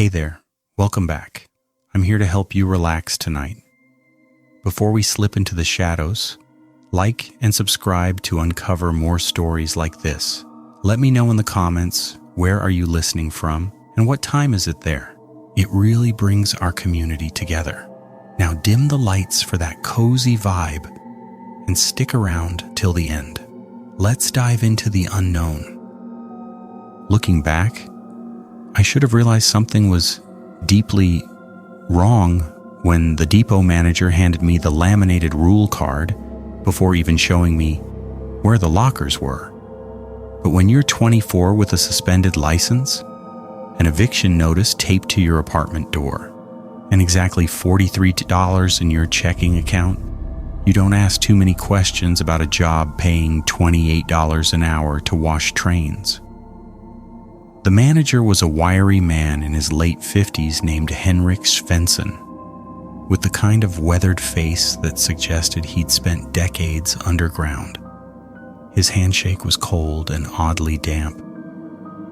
Hey there, welcome back. I'm here to help you relax tonight. Before we slip into the shadows, like and subscribe to uncover more stories like this. Let me know in the comments, where are you listening from and what time is it there? It really brings our community together. Now dim the lights for that cozy vibe and stick around till the end. Let's dive into the unknown. Looking back, I should have realized something was deeply wrong when the depot manager handed me the laminated rule card before even showing me where the lockers were. But when you're 24 with a suspended license, an eviction notice taped to your apartment door, and exactly $43 in your checking account, you don't ask too many questions about a job paying $28 an hour to wash trains. The manager was a wiry man in his late 50s named Henrik Svensson, with the kind of weathered face that suggested he'd spent decades underground. His handshake was cold and oddly damp,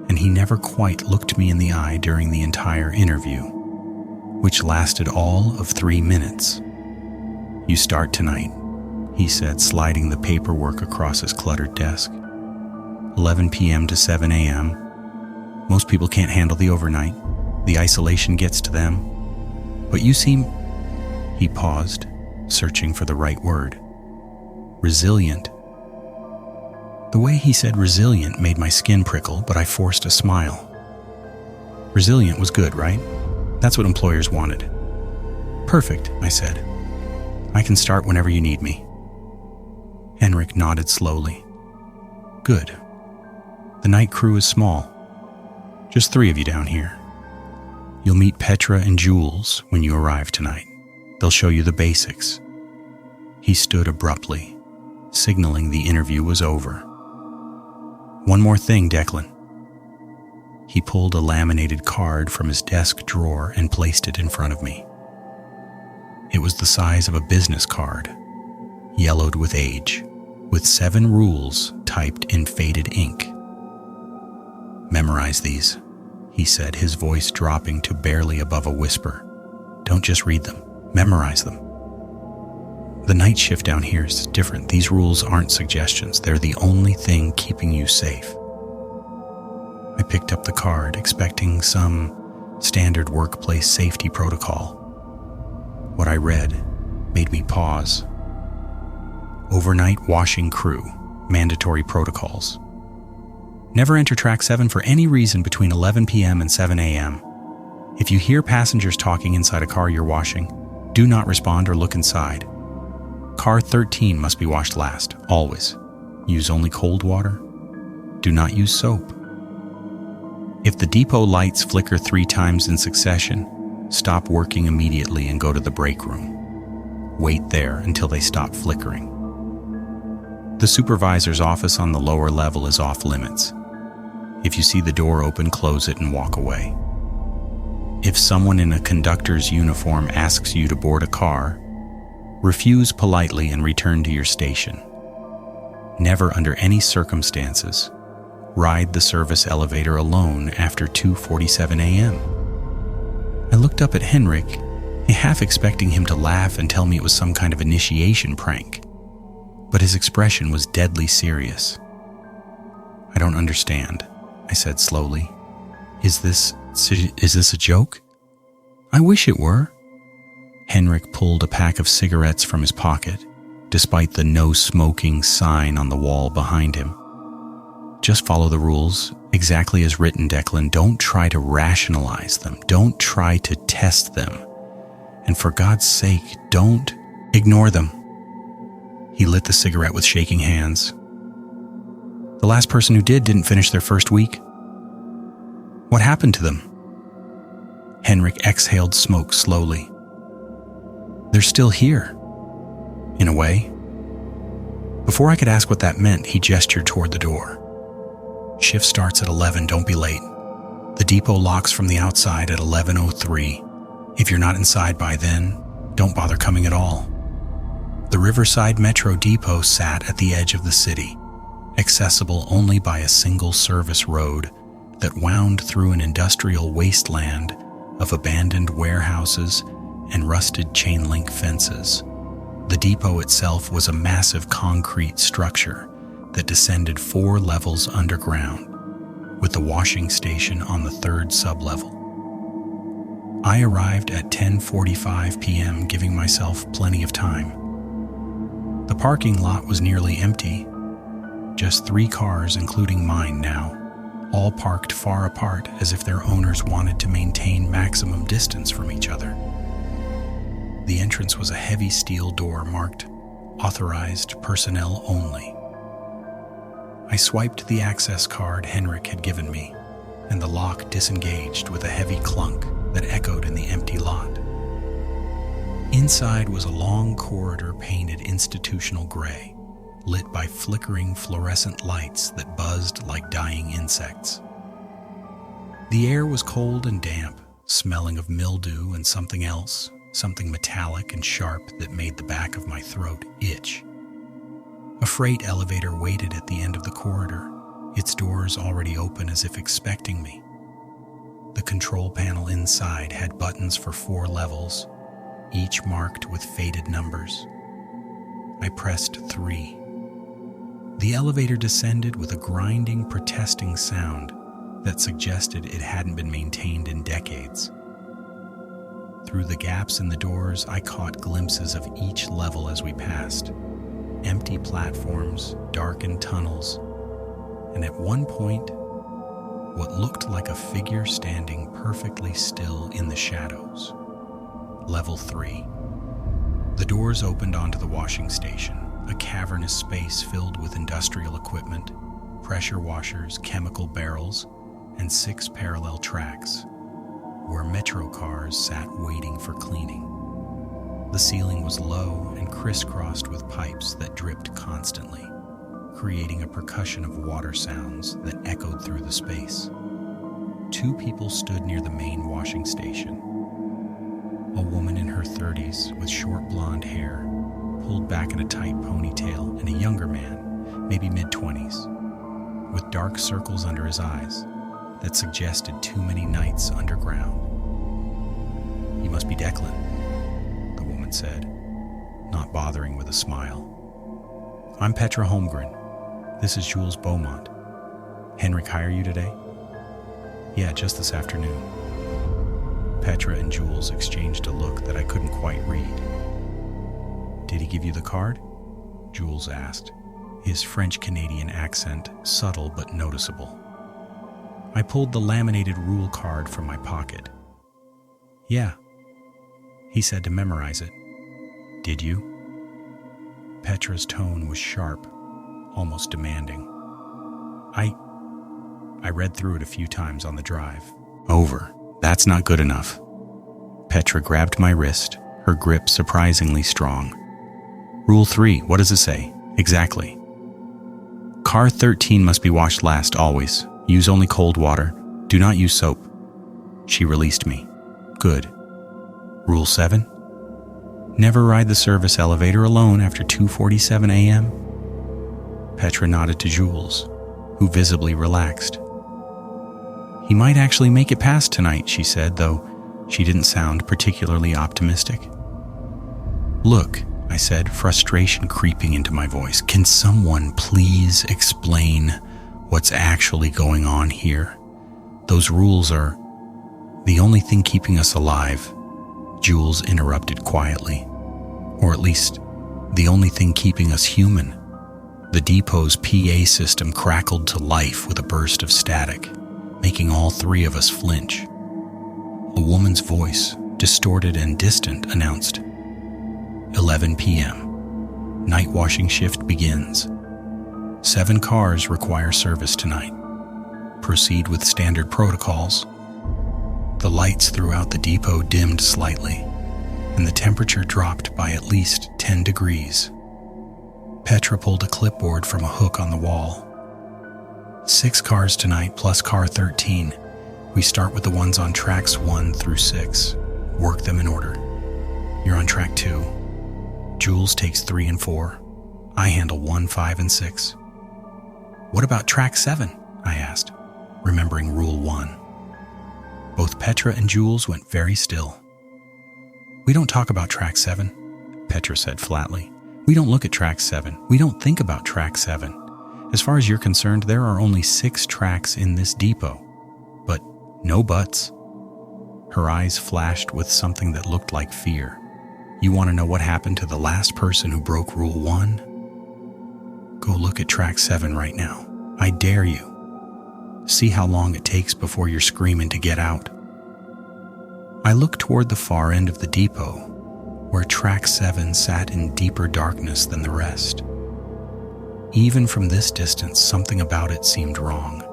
and he never quite looked me in the eye during the entire interview, which lasted all of 3 minutes. "You start tonight," he said, sliding the paperwork across his cluttered desk. 11 p.m. to 7 a.m. Most people can't handle the overnight. The isolation gets to them. But you seem... He paused, searching for the right word. "Resilient." The way he said resilient made my skin prickle, but I forced a smile. Resilient was good, right? That's what employers wanted. "Perfect," I said. "I can start whenever you need me." Henrik nodded slowly. "Good. The night crew is small. Just 3 of you down here. You'll meet Petra and Jules when you arrive tonight. They'll show you the basics." He stood abruptly, signaling the interview was over. "One more thing, Declan." He pulled a laminated card from his desk drawer and placed it in front of me. It was the size of a business card, yellowed with age, with 7 rules typed in faded ink. "Memorize these," he said, his voice dropping to barely above a whisper. "Don't just read them, memorize them. The night shift down here is different. These rules aren't suggestions. They're the only thing keeping you safe." I picked up the card, expecting some standard workplace safety protocol. What I read made me pause. Overnight washing crew, mandatory protocols. Never enter track 7 for any reason between 11 p.m. and 7 a.m. If you hear passengers talking inside a car you're washing, do not respond or look inside. Car 13 must be washed last, always. Use only cold water. Do not use soap. If the depot lights flicker 3 times in succession, stop working immediately and go to the break room. Wait there until they stop flickering. The supervisor's office on the lower level is off limits. If you see the door open, close it and walk away. If someone in a conductor's uniform asks you to board a car, refuse politely and return to your station. Never under any circumstances ride the service elevator alone after 2:47 a.m. I looked up at Henrik, half expecting him to laugh and tell me it was some kind of initiation prank, but his expression was deadly serious. "I don't understand," I said slowly. Is this a joke?" "I wish it were." Henrik pulled a pack of cigarettes from his pocket, despite the no smoking sign on the wall behind him. "Just follow the rules, exactly as written, Declan. Don't try to rationalize them. Don't try to test them. And for God's sake, don't ignore them." He lit the cigarette with shaking hands. "The last person who didn't finish their first week. What happened to them?" Henrik exhaled smoke slowly. "They're still here, in a way." Before I could ask what that meant, he gestured toward the door. "Shift starts at 11, don't be late. The depot locks from the outside at 11:03. If you're not inside by then, don't bother coming at all." The Riverside Metro Depot sat at the edge of the city, accessible only by a single service road that wound through an industrial wasteland of abandoned warehouses and rusted chain-link fences. The depot itself was a massive concrete structure that descended 4 levels underground, with the washing station on the 3rd sublevel. I arrived at 10:45 p.m., giving myself plenty of time. The parking lot was nearly empty. Just 3 cars, including mine now, all parked far apart as if their owners wanted to maintain maximum distance from each other. The entrance was a heavy steel door marked "Authorized Personnel Only." I swiped the access card Henrik had given me, and the lock disengaged with a heavy clunk that echoed in the empty lot. Inside was a long corridor painted institutional gray, lit by flickering fluorescent lights that buzzed like dying insects. The air was cold and damp, smelling of mildew and something else, something metallic and sharp that made the back of my throat itch. A freight elevator waited at the end of the corridor, its doors already open as if expecting me. The control panel inside had buttons for 4 levels, each marked with faded numbers. I pressed 3. The elevator descended with a grinding, protesting sound that suggested it hadn't been maintained in decades. Through the gaps in the doors, I caught glimpses of each level as we passed. Empty platforms, darkened tunnels, and at one point, what looked like a figure standing perfectly still in the shadows. Level 3. The doors opened onto the washing station, a cavernous space filled with industrial equipment, pressure washers, chemical barrels, and 6 parallel tracks, where metro cars sat waiting for cleaning. The ceiling was low and crisscrossed with pipes that dripped constantly, creating a percussion of water sounds that echoed through the space. 2 people stood near the main washing station. A woman in her 30s with short blonde hair, pulled back in a tight ponytail, and a younger man, maybe mid-20s, with dark circles under his eyes that suggested too many nights underground. "You must be Declan," the woman said, not bothering with a smile. "I'm Petra Holmgren. This is Jules Beaumont. Henrik hire you today?" "Yeah, just this afternoon." Petra and Jules exchanged a look that I couldn't quite read. "Did he give you the card?" Jules asked, his French-Canadian accent subtle but noticeable. I pulled the laminated rule card from my pocket. "Yeah." He said to memorize it. "Did you?" Petra's tone was sharp, almost demanding. I read through it a few times on the drive. "Over. That's not good enough." Petra grabbed my wrist, her grip surprisingly strong. "Rule 3, what does it say? Exactly." "Car 13 must be washed last, always. Use only cold water. Do not use soap." She released me. "Good." "Rule 7? Never ride the service elevator alone after 2:47 a.m. Petra nodded to Jules, who visibly relaxed. "He might actually make it past tonight," she said, though she didn't sound particularly optimistic. "Look," I said, frustration creeping into my voice, "can someone please explain what's actually going on here? Those rules are the only thing keeping us alive," Jules interrupted quietly. "Or at least, the only thing keeping us human." The depot's PA system crackled to life with a burst of static, making all 3 of us flinch. A woman's voice, distorted and distant, announced, 11 p.m. Night washing shift begins. 7 cars require service tonight. Proceed with standard protocols. The lights throughout the depot dimmed slightly, and the temperature dropped by at least 10 degrees. Petra pulled a clipboard from a hook on the wall. 6 cars tonight plus car 13. We start with the ones on tracks 1 through 6. Work them in order. You're on track 2. Jules takes 3 and 4. I handle 1, 5, and 6. "What about track 7? I asked, remembering rule 1. Both Petra and Jules went very still. "We don't talk about Track 7, Petra said flatly. "We don't look at Track 7. We don't think about Track 7. As far as you're concerned, there are only 6 tracks in this depot. But no buts." Her eyes flashed with something that looked like fear. "You want to know what happened to the last person who broke Rule 1? Go look at Track 7 right now. I dare you. See how long it takes before you're screaming to get out." I looked toward the far end of the depot, where Track 7 sat in deeper darkness than the rest. Even from this distance, something about it seemed wrong.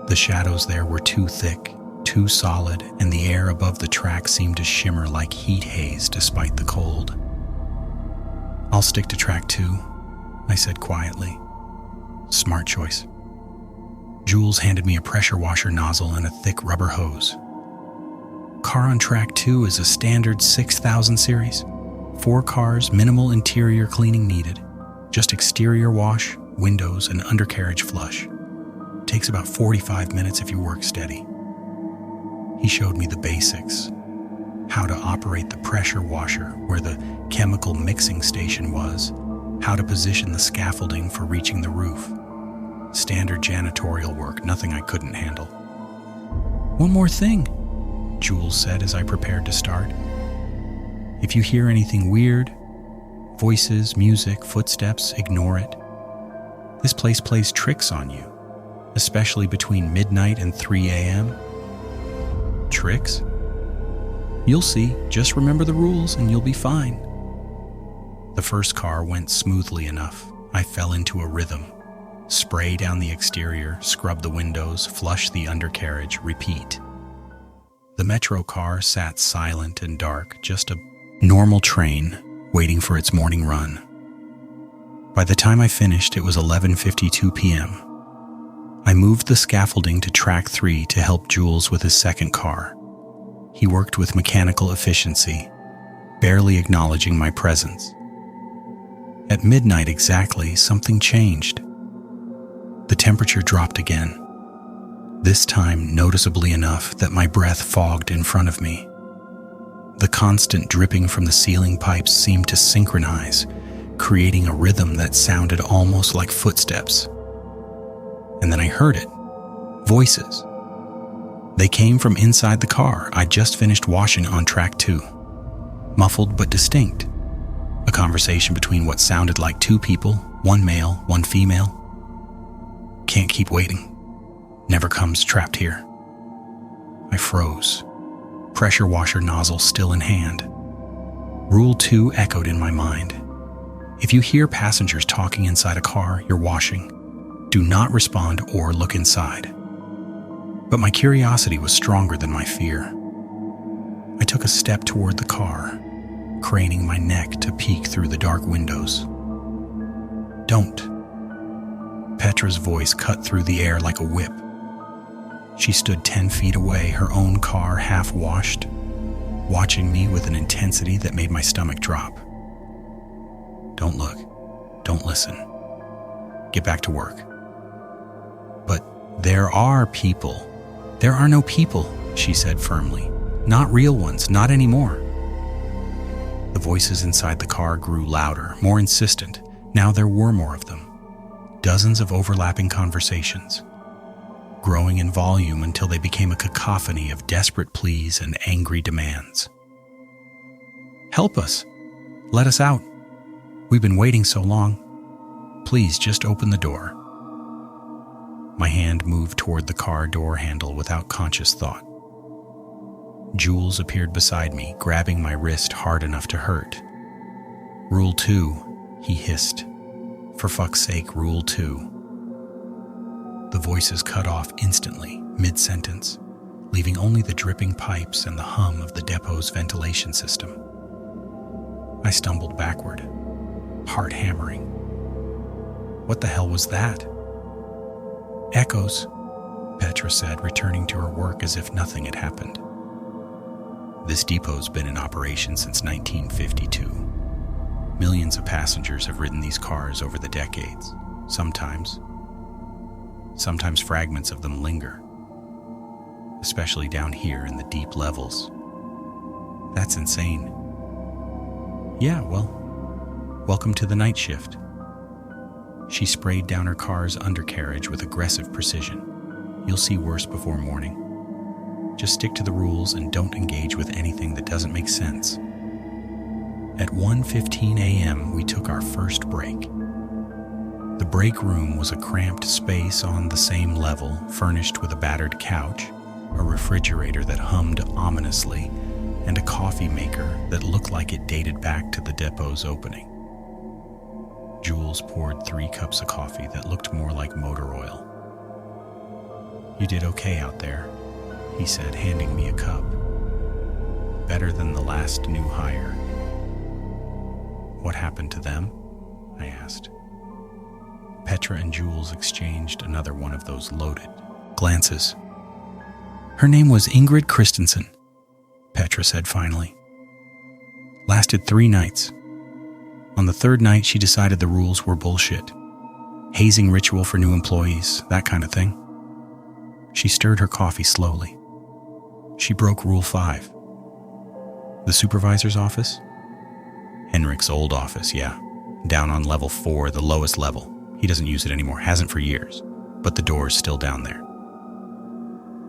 The shadows there were too thick, too solid, and the air above the track seemed to shimmer like heat haze despite the cold. "I'll stick to Track 2, I said quietly. "Smart choice." Jules handed me a pressure washer nozzle and a thick rubber hose. "Car on Track 2 is a standard 6000 series. 4 cars, minimal interior cleaning needed. Just exterior wash, windows, and undercarriage flush. Takes about 45 minutes if you work steady." He showed me the basics. How to operate the pressure washer where the chemical mixing station was. How to position the scaffolding for reaching the roof. Standard janitorial work, nothing I couldn't handle. "One more thing," Jules said as I prepared to start. "If you hear anything weird, voices, music, footsteps, ignore it. This place plays tricks on you, especially between midnight and 3 a.m. "Tricks? You'll see. Just remember the rules and you'll be fine." The first car went smoothly enough. I fell into a rhythm. Spray down the exterior, scrub the windows, flush the undercarriage, repeat. The metro car sat silent and dark, just a normal train waiting for its morning run. By the time I finished, it was 11:52 p.m. I moved the scaffolding to Track 3 to help Jules with his second car. He worked with mechanical efficiency, barely acknowledging my presence. At midnight exactly, something changed. The temperature dropped again, this time noticeably enough that my breath fogged in front of me. The constant dripping from the ceiling pipes seemed to synchronize, creating a rhythm that sounded almost like footsteps. And then I heard it. Voices. They came from inside the car I'd just finished washing on Track 2. Muffled but distinct. A conversation between what sounded like 2 people, 1 male, 1 female. "Can't keep waiting. Never comes trapped here." I froze. Pressure washer nozzle still in hand. Rule 2 echoed in my mind. If you hear passengers talking inside a car you're washing, do not respond or look inside. But my curiosity was stronger than my fear. I took a step toward the car, craning my neck to peek through the dark windows. "Don't." Petra's voice cut through the air like a whip. She stood 10 feet away, her own car half washed, watching me with an intensity that made my stomach drop. "Don't look. Don't listen. Get back to work." "But there are people." "There are no people," she said firmly. "Not real ones, not anymore." The voices inside the car grew louder, more insistent. Now there were more of them. Dozens of overlapping conversations, growing in volume until they became a cacophony of desperate pleas and angry demands. "Help us. Let us out. We've been waiting so long. Please just open the door." My hand moved toward the car door handle without conscious thought. Jules appeared beside me, grabbing my wrist hard enough to hurt. "Rule 2, he hissed. "For fuck's sake, Rule 2. The voices cut off instantly, mid-sentence, leaving only the dripping pipes and the hum of the depot's ventilation system. I stumbled backward, heart hammering. What the hell was that? "Echoes," Petra said, returning to her work as if nothing had happened. "This depot's been in operation since 1952. Millions of passengers have ridden these cars over the decades. Sometimes fragments of them linger. especially down here in the deep levels. That's insane. Yeah, well, welcome to the night shift. She sprayed down her car's undercarriage with aggressive precision. You'll see worse before morning. Just stick to the rules and don't engage with anything that doesn't make sense. At 1:15 a.m., we took our first break. The break room was a cramped space on the same level, furnished with a battered couch, a refrigerator that hummed ominously, and a coffee maker that looked like it dated back to the depot's opening. Jules poured 3 cups of coffee that looked more like motor oil. "You did okay out there," he said, handing me a cup. "Better than the last new hire." "What happened to them?" I asked. Petra and Jules exchanged another one of those loaded glances. "Her name was Ingrid Christensen," Petra said finally. "Lasted 3 nights. On the 3rd night, she decided the rules were bullshit. Hazing ritual for new employees, that kind of thing." She stirred her coffee slowly. "She broke Rule 5. The supervisor's office?" "Henrik's old office, yeah. Down on level 4, the lowest level. He doesn't use it anymore, hasn't for years. But the door's still down there."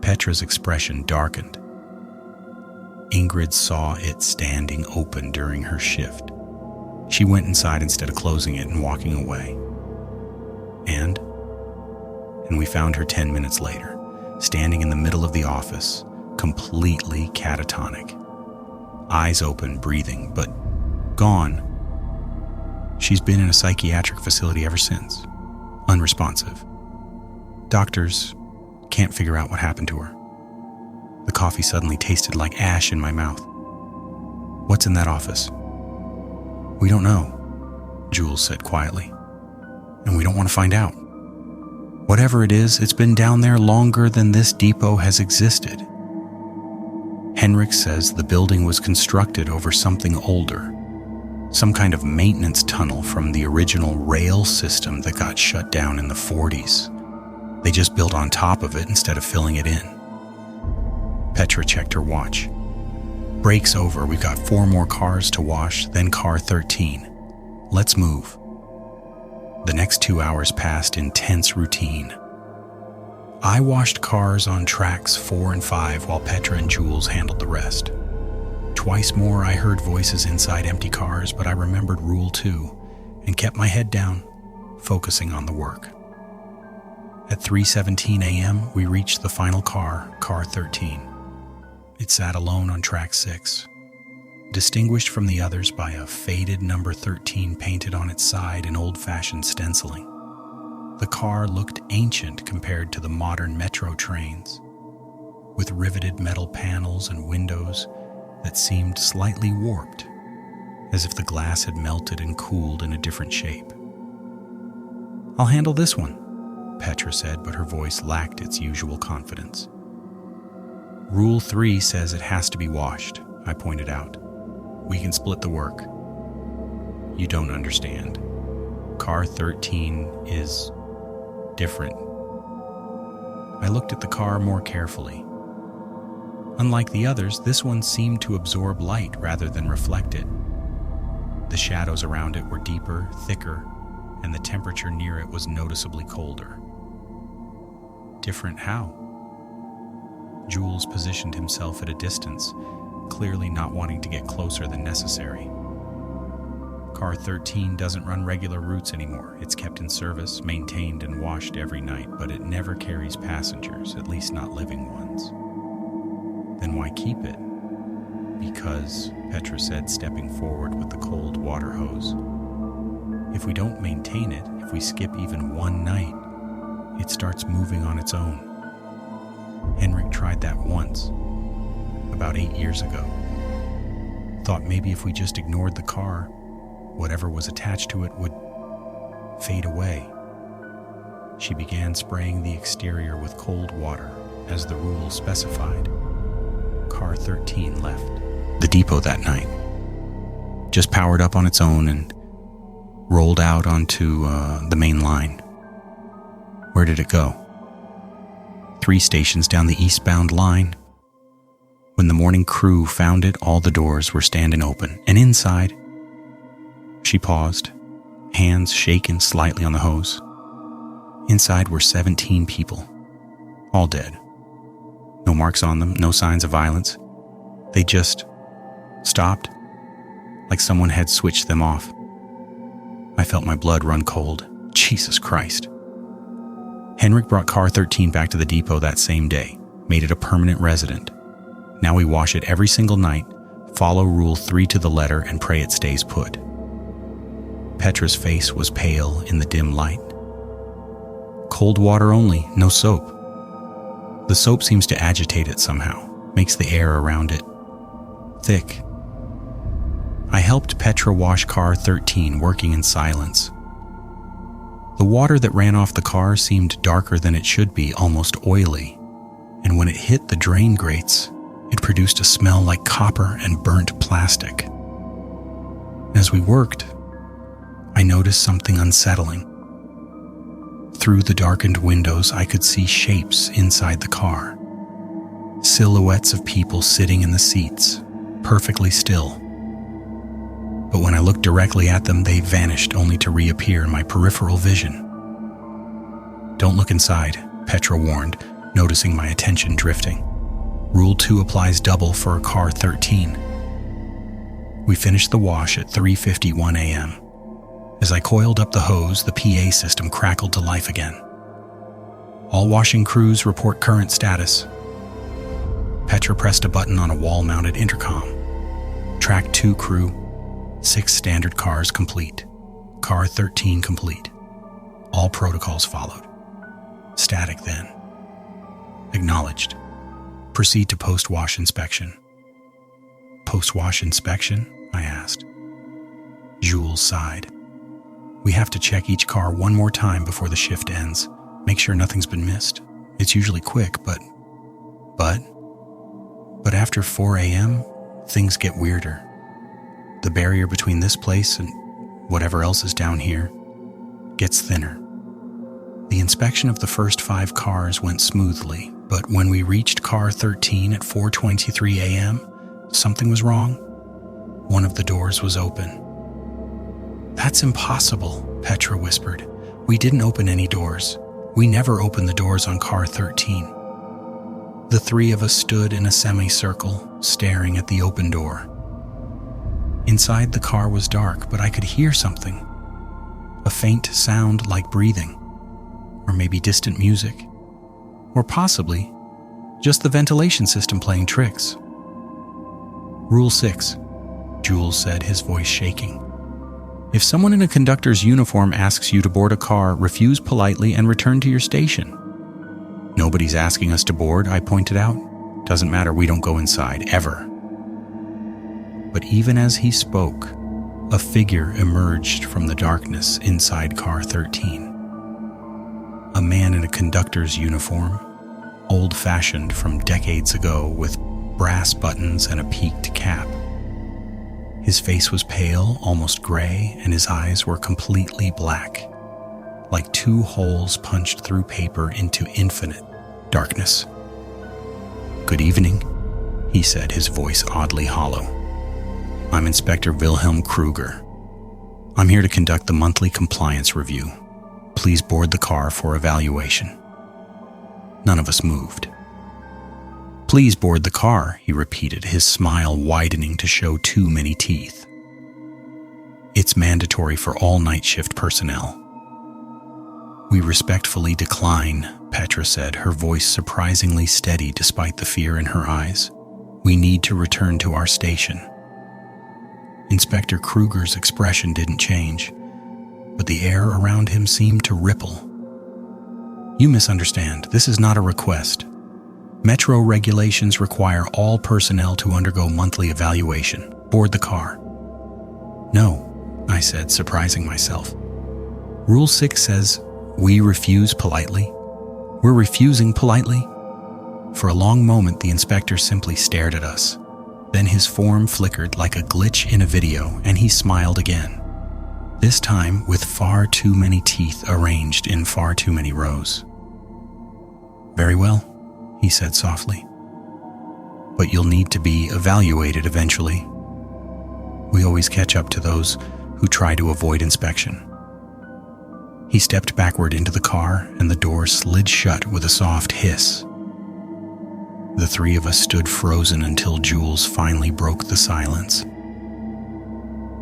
Petra's expression darkened. Ingrid saw it standing open during her shift. She went inside instead of closing it and walking away. And we found her 10 minutes later, standing in the middle of the office, completely catatonic. Eyes open, breathing, but gone. She's been in a psychiatric facility ever since. Unresponsive. Doctors can't figure out what happened to her. The coffee suddenly tasted like ash in my mouth. "What's in that office?" "We don't know," Jules said quietly. "And we don't want to find out. Whatever it is, it's been down there longer than this depot has existed. Henrik says the building was constructed over something older, some kind of maintenance tunnel from the original rail system that got shut down in the 40s. They just built on top of it instead of filling it in." Petra checked her watch. "Break's over. We've got 4 more cars to wash, then car 13. Let's move." The next 2 hours passed in tense routine. I washed cars on tracks 4 and 5 while Petra and Jules handled the rest. Twice more I heard voices inside empty cars, but I remembered Rule 2 and kept my head down, focusing on the work. At 3:17 a.m., we reached the final car, car 13. It sat alone on track 6, distinguished from the others by a faded number 13 painted on its side in old-fashioned stenciling. The car looked ancient compared to the modern metro trains, with riveted metal panels and windows that seemed slightly warped, as if the glass had melted and cooled in a different shape. "I'll handle this one," Petra said, but her voice lacked its usual confidence. "Rule 3 says it has to be washed," I pointed out. "We can split the work." "You don't understand. Car 13 is different." I looked at the car more carefully. Unlike the others, this one seemed to absorb light rather than reflect it. The shadows around it were deeper, thicker, and the temperature near it was noticeably colder. "Different how?" Jules positioned himself at a distance, clearly not wanting to get closer than necessary. "Car 13 doesn't run regular routes anymore. It's kept in service, maintained, and washed every night, but it never carries passengers, at least not living ones." "Then why keep it?" "Because," Petra said, stepping forward with the cold water hose, "if we don't maintain it, if we skip even one night, it starts moving on its own. Henrik tried that once, about 8 years ago. Thought maybe if we just ignored the car, whatever was attached to it would fade away." She began spraying the exterior with cold water, as the rules specified. Car 13 left the depot that night, just powered up on its own and rolled out onto the main line. "Where did it go?" 3 stations down the eastbound line. When the morning crew found it, all the doors were standing open, and inside, she paused, hands shaken slightly on the hose. Inside were 17 people, all dead. No marks on them, no signs of violence. They just stopped, like someone had switched them off. I felt my blood run cold. Jesus Christ. Henrik brought car 13 back to the depot that same day, made it a permanent resident. Now we wash it every single night, follow Rule 3 to the letter, and pray it stays put. Petra's face was pale in the dim light. Cold water only, no soap. The soap seems to agitate it somehow, makes the air around it thick. I helped Petra wash car 13, working in silence. The water that ran off the car seemed darker than it should be, almost oily, and when it hit the drain grates, it produced a smell like copper and burnt plastic. As we worked, I noticed something unsettling. Through the darkened windows, I could see shapes inside the car. Silhouettes of people sitting in the seats, perfectly still. But when I looked directly at them, they vanished only to reappear in my peripheral vision. "Don't look inside," Petra warned, noticing my attention drifting. Rule 2 applies double for a car 13. We finished the wash at 3:51 a.m. As I coiled up the hose, the PA system crackled to life again. "All washing crews report current status." Petra pressed a button on a wall-mounted intercom. "Track 2 crew, 6 standard cars complete. Car 13 complete. All protocols followed. Static then. Acknowledged. Proceed to post-wash inspection." "Post-wash inspection?" I asked. Jules sighed. "We have to check each car one more time before the shift ends. Make sure nothing's been missed. It's usually quick, but after 4 a.m., things get weirder. The barrier between this place and whatever else is down here gets thinner. The inspection of the first 5 cars went smoothly, but when we reached car 13 at 4:23 a.m., something was wrong. One of the doors was open." "That's impossible," Petra whispered. "We didn't open any doors. We never opened the doors on car 13. The 3 of us stood in a semicircle, staring at the open door. Inside the car was dark, but I could hear something. A faint sound like breathing, or maybe distant music, or possibly just the ventilation system playing tricks. "Rule 6, Jules said, his voice shaking. "If someone in a conductor's uniform asks you to board a car, refuse politely and return to your station." "Nobody's asking us to board," I pointed out. "Doesn't matter, we don't go inside, ever." But even as he spoke, a figure emerged from the darkness inside car 13. A man in a conductor's uniform, old-fashioned from decades ago, with brass buttons and a peaked cap. His face was pale, almost gray, and his eyes were completely black, like 2 holes punched through paper into infinite darkness. "Good evening," he said, his voice oddly hollow. "I'm Inspector Wilhelm Kruger. I'm here to conduct the monthly compliance review. Please board the car for evaluation." None of us moved. "Please board the car," he repeated, his smile widening to show too many teeth. "It's mandatory for all night shift personnel." "We respectfully decline," Petra said, her voice surprisingly steady despite the fear in her eyes. "We need to return to our station." Inspector Kruger's expression didn't change, but the air around him seemed to ripple. "You misunderstand. This is not a request. Metro regulations require all personnel to undergo monthly evaluation. Board the car." "No," I said, surprising myself. "Rule 6 says we refuse politely. We're refusing politely." For a long moment, the inspector simply stared at us. Then his form flickered like a glitch in a video, and he smiled again. This time with far too many teeth arranged in far too many rows. "Very well. he said softly. But you'll need to be evaluated eventually. We always catch up to those who try to avoid inspection. He stepped backward into the car and the door slid shut with a soft hiss. The three of us stood frozen until Jules finally broke the silence.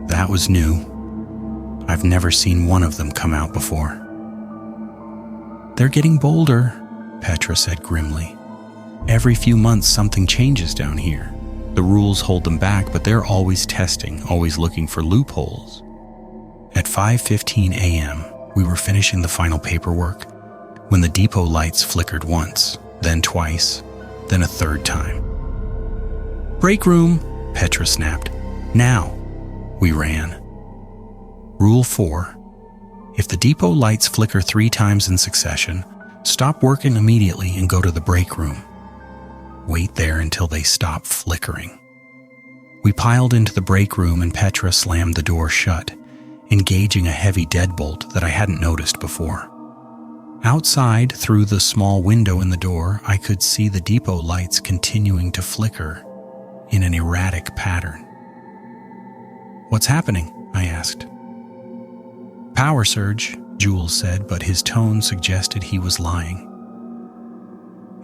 That was new. I've never seen one of them come out before. They're getting bolder, Petra said grimly. Every few months something changes down here. The rules hold them back, but they're always testing, always looking for loopholes. At 5:15 a.m., we were finishing the final paperwork when the depot lights flickered once, then twice, then a third time. Break room, Petra snapped. Now. We ran. Rule 4. If the depot lights flicker 3 times in succession, stop working immediately and go to the break room. Wait there until they stop flickering. We piled into the break room and Petra slammed the door shut, engaging a heavy deadbolt that I hadn't noticed before. Outside, through the small window in the door, I could see the depot lights continuing to flicker in an erratic pattern. What's happening? I asked. Power surge, Jules said, but his tone suggested he was lying.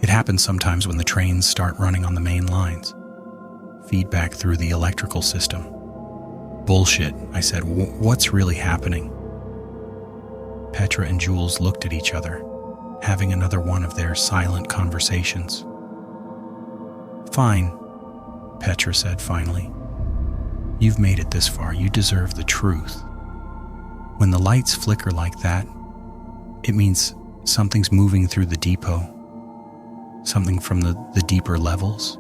It happens sometimes when the trains start running on the main lines. Feedback through the electrical system. Bullshit, I said. What's really happening? Petra and Jules looked at each other, having another one of their silent conversations. Fine, Petra said finally. You've made it this far. You deserve the truth. When the lights flicker like that, it means something's moving through the depot. Something from the deeper levels.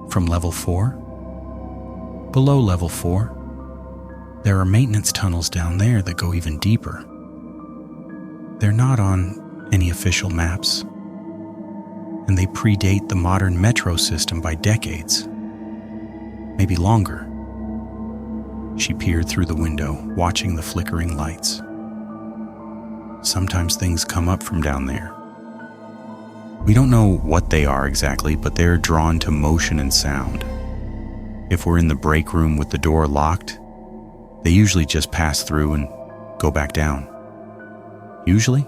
From level 4? Below level 4, there are maintenance tunnels down there that go even deeper. They're not on any official maps, and they predate the modern metro system by decades, maybe longer. She peered through the window, watching the flickering lights. Sometimes things come up from down there. We don't know what they are exactly, but they're drawn to motion and sound. If we're in the break room with the door locked, they usually just pass through and go back down. Usually.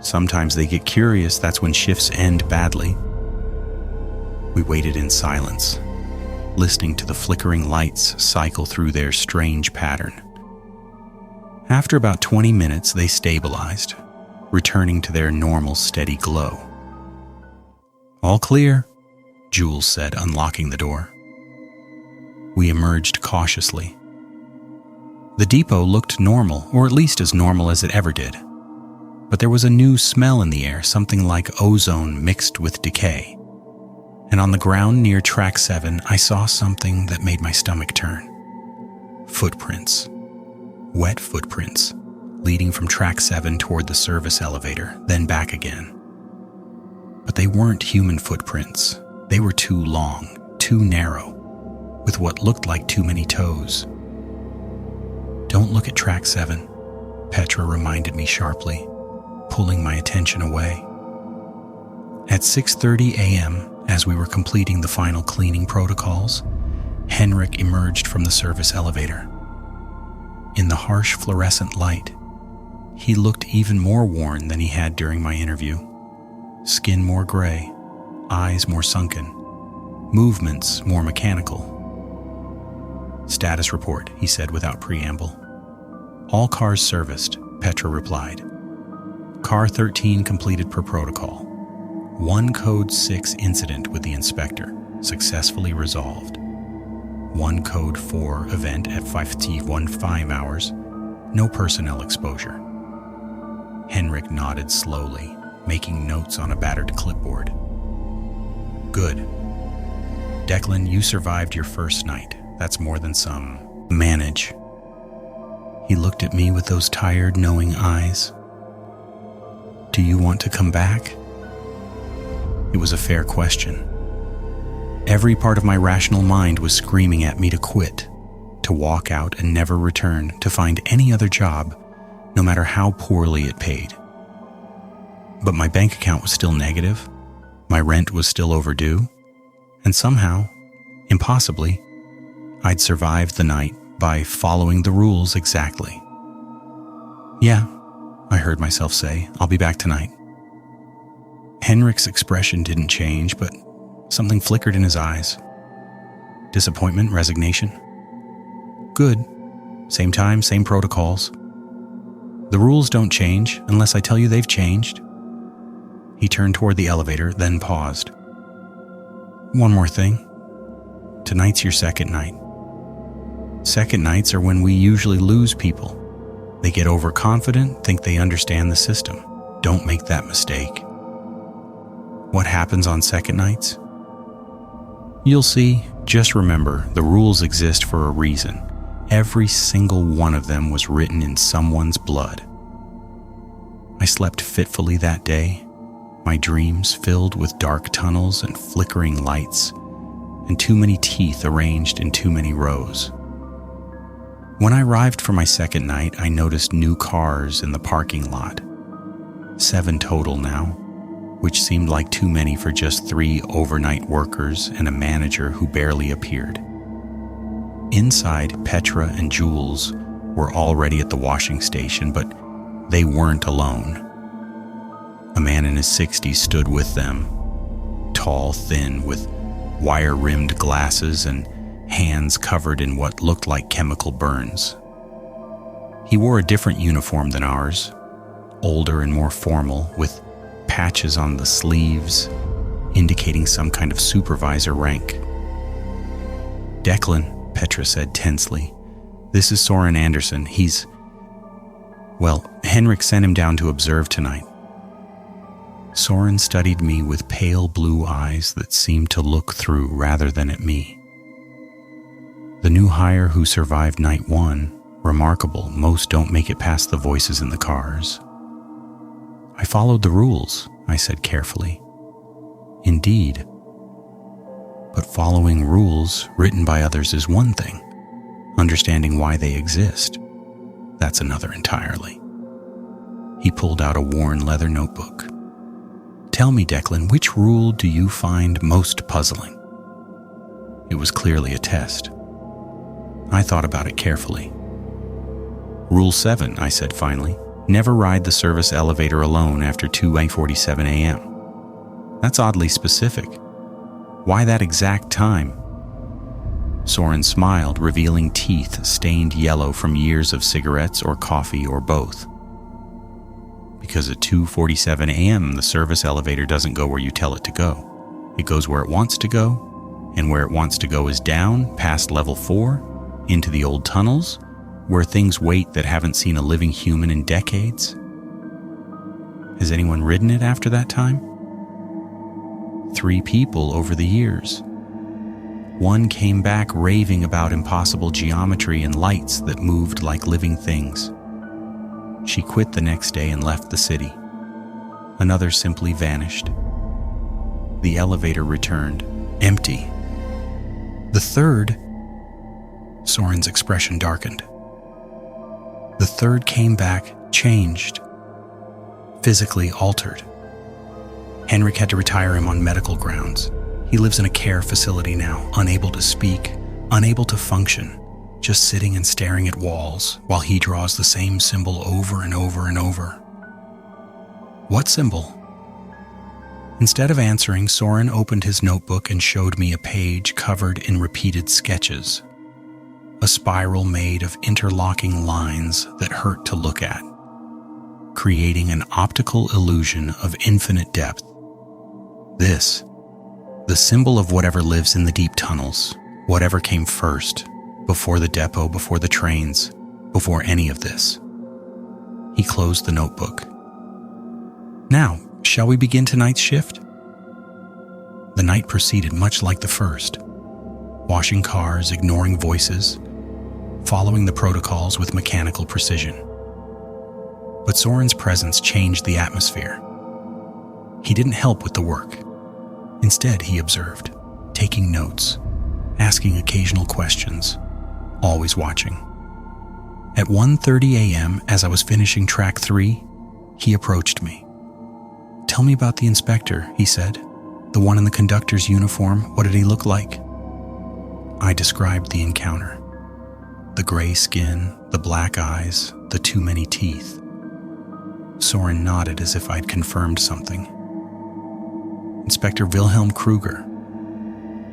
Sometimes they get curious. That's when shifts end badly. We waited in silence, listening to the flickering lights cycle through their strange pattern. After about 20 minutes, they stabilized, returning to their normal steady glow. All clear, Jules said, unlocking the door. We emerged cautiously. The depot looked normal, or at least as normal as it ever did. But there was a new smell in the air, something like ozone mixed with decay. And on the ground near track 7, I saw something that made my stomach turn. Footprints. Wet footprints, leading from track 7 toward the service elevator, then back again. But they weren't human footprints. They were too long, too narrow, with what looked like too many toes. Don't look at track 7, Petra reminded me sharply, pulling my attention away. At 6:30 a.m., as we were completing the final cleaning protocols, Henrik emerged from the service elevator. In the harsh fluorescent light, he looked even more worn than he had during my interview. Skin more gray, eyes more sunken, movements more mechanical. Status report, he said without preamble. All cars serviced, Petra replied. Car 13 completed per protocol. 1 Code 6 incident with the inspector, successfully resolved. 1 Code 4 event at 5:15 hours, no personnel exposure. Henrik nodded slowly, making notes on a battered clipboard. Good. Declan, you survived your first night. That's more than some manage. He looked at me with those tired, knowing eyes. Do you want to come back? It was a fair question. Every part of my rational mind was screaming at me to quit, to walk out and never return, to find any other job, no matter how poorly it paid. But my bank account was still negative, my rent was still overdue, and somehow, impossibly, I'd survived the night by following the rules exactly. "Yeah," I heard myself say, "I'll be back tonight." Henrik's expression didn't change, but something flickered in his eyes. Disappointment, resignation. "Good. Same time, same protocols. The rules don't change unless I tell you they've changed." He turned toward the elevator, then paused. "One more thing. Tonight's your second night. Second nights are when we usually lose people. They get overconfident, think they understand the system. Don't make that mistake." What happens on second nights? You'll see. Just remember, the rules exist for a reason. Every single one of them was written in someone's blood. I slept fitfully that day, my dreams filled with dark tunnels and flickering lights, and too many teeth arranged in too many rows. When I arrived for my second night, I noticed new cars in the parking lot. 7 total now, which seemed like too many for just 3 overnight workers and a manager who barely appeared. Inside, Petra and Jules were already at the washing station, but they weren't alone. A man in his 60s stood with them, tall, thin, with wire-rimmed glasses and hands covered in what looked like chemical burns. He wore a different uniform than ours, older and more formal, with patches on the sleeves indicating some kind of supervisor rank. "Declan," Petra said tensely, "this is Soren Anderson. Henrik sent him down to observe tonight." Soren studied me with pale blue eyes that seemed to look through rather than at me. "The new hire who survived night 1, remarkable. Most don't make it past the voices in the cars." "I followed the rules," I said carefully. "Indeed. But following rules written by others is one thing. Understanding why they exist, that's another entirely." He pulled out a worn leather notebook. "Tell me, Declan, which rule do you find most puzzling?" It was clearly a test. I thought about it carefully. "Rule 7, I said finally. "Never ride the service elevator alone after 2:47 a.m. That's oddly specific. Why that exact time?" Soren smiled, revealing teeth stained yellow from years of cigarettes or coffee or both. "Because at 2:47 a.m. the service elevator doesn't go where you tell it to go. It goes where it wants to go, and where it wants to go is down, past level 4, into the old tunnels, where things wait that haven't seen a living human in decades." "Has anyone ridden it after that time?" 3 people over the years. One came back raving about impossible geometry and lights that moved like living things. She quit the next day and left the city. Another simply vanished. The elevator returned, empty. The third... Soren's expression darkened. The third came back, changed, physically altered. Henrik had to retire him on medical grounds. He lives in a care facility now, unable to speak, unable to function, just sitting and staring at walls while he draws the same symbol over and over and over. "What symbol?" Instead of answering, Soren opened his notebook and showed me a page covered in repeated sketches. A spiral made of interlocking lines that hurt to look at, creating an optical illusion of infinite depth. This, the symbol of whatever lives in the deep tunnels, whatever came first, before the depot, before the trains, before any of this. He closed the notebook. "Now, shall we begin tonight's shift?" The night proceeded much like the first, washing cars, ignoring voices, following the protocols with mechanical precision. But Soren's presence changed the atmosphere. He didn't help with the work. Instead, he observed, taking notes, asking occasional questions, always watching. At 1:30 a.m., as I was finishing track 3, he approached me. "Tell me about the inspector," he said. "The one in the conductor's uniform, what did he look like?" I described the encounter. The gray skin, the black eyes, the too many teeth. Soren nodded as if I'd confirmed something. "Inspector Wilhelm Kruger.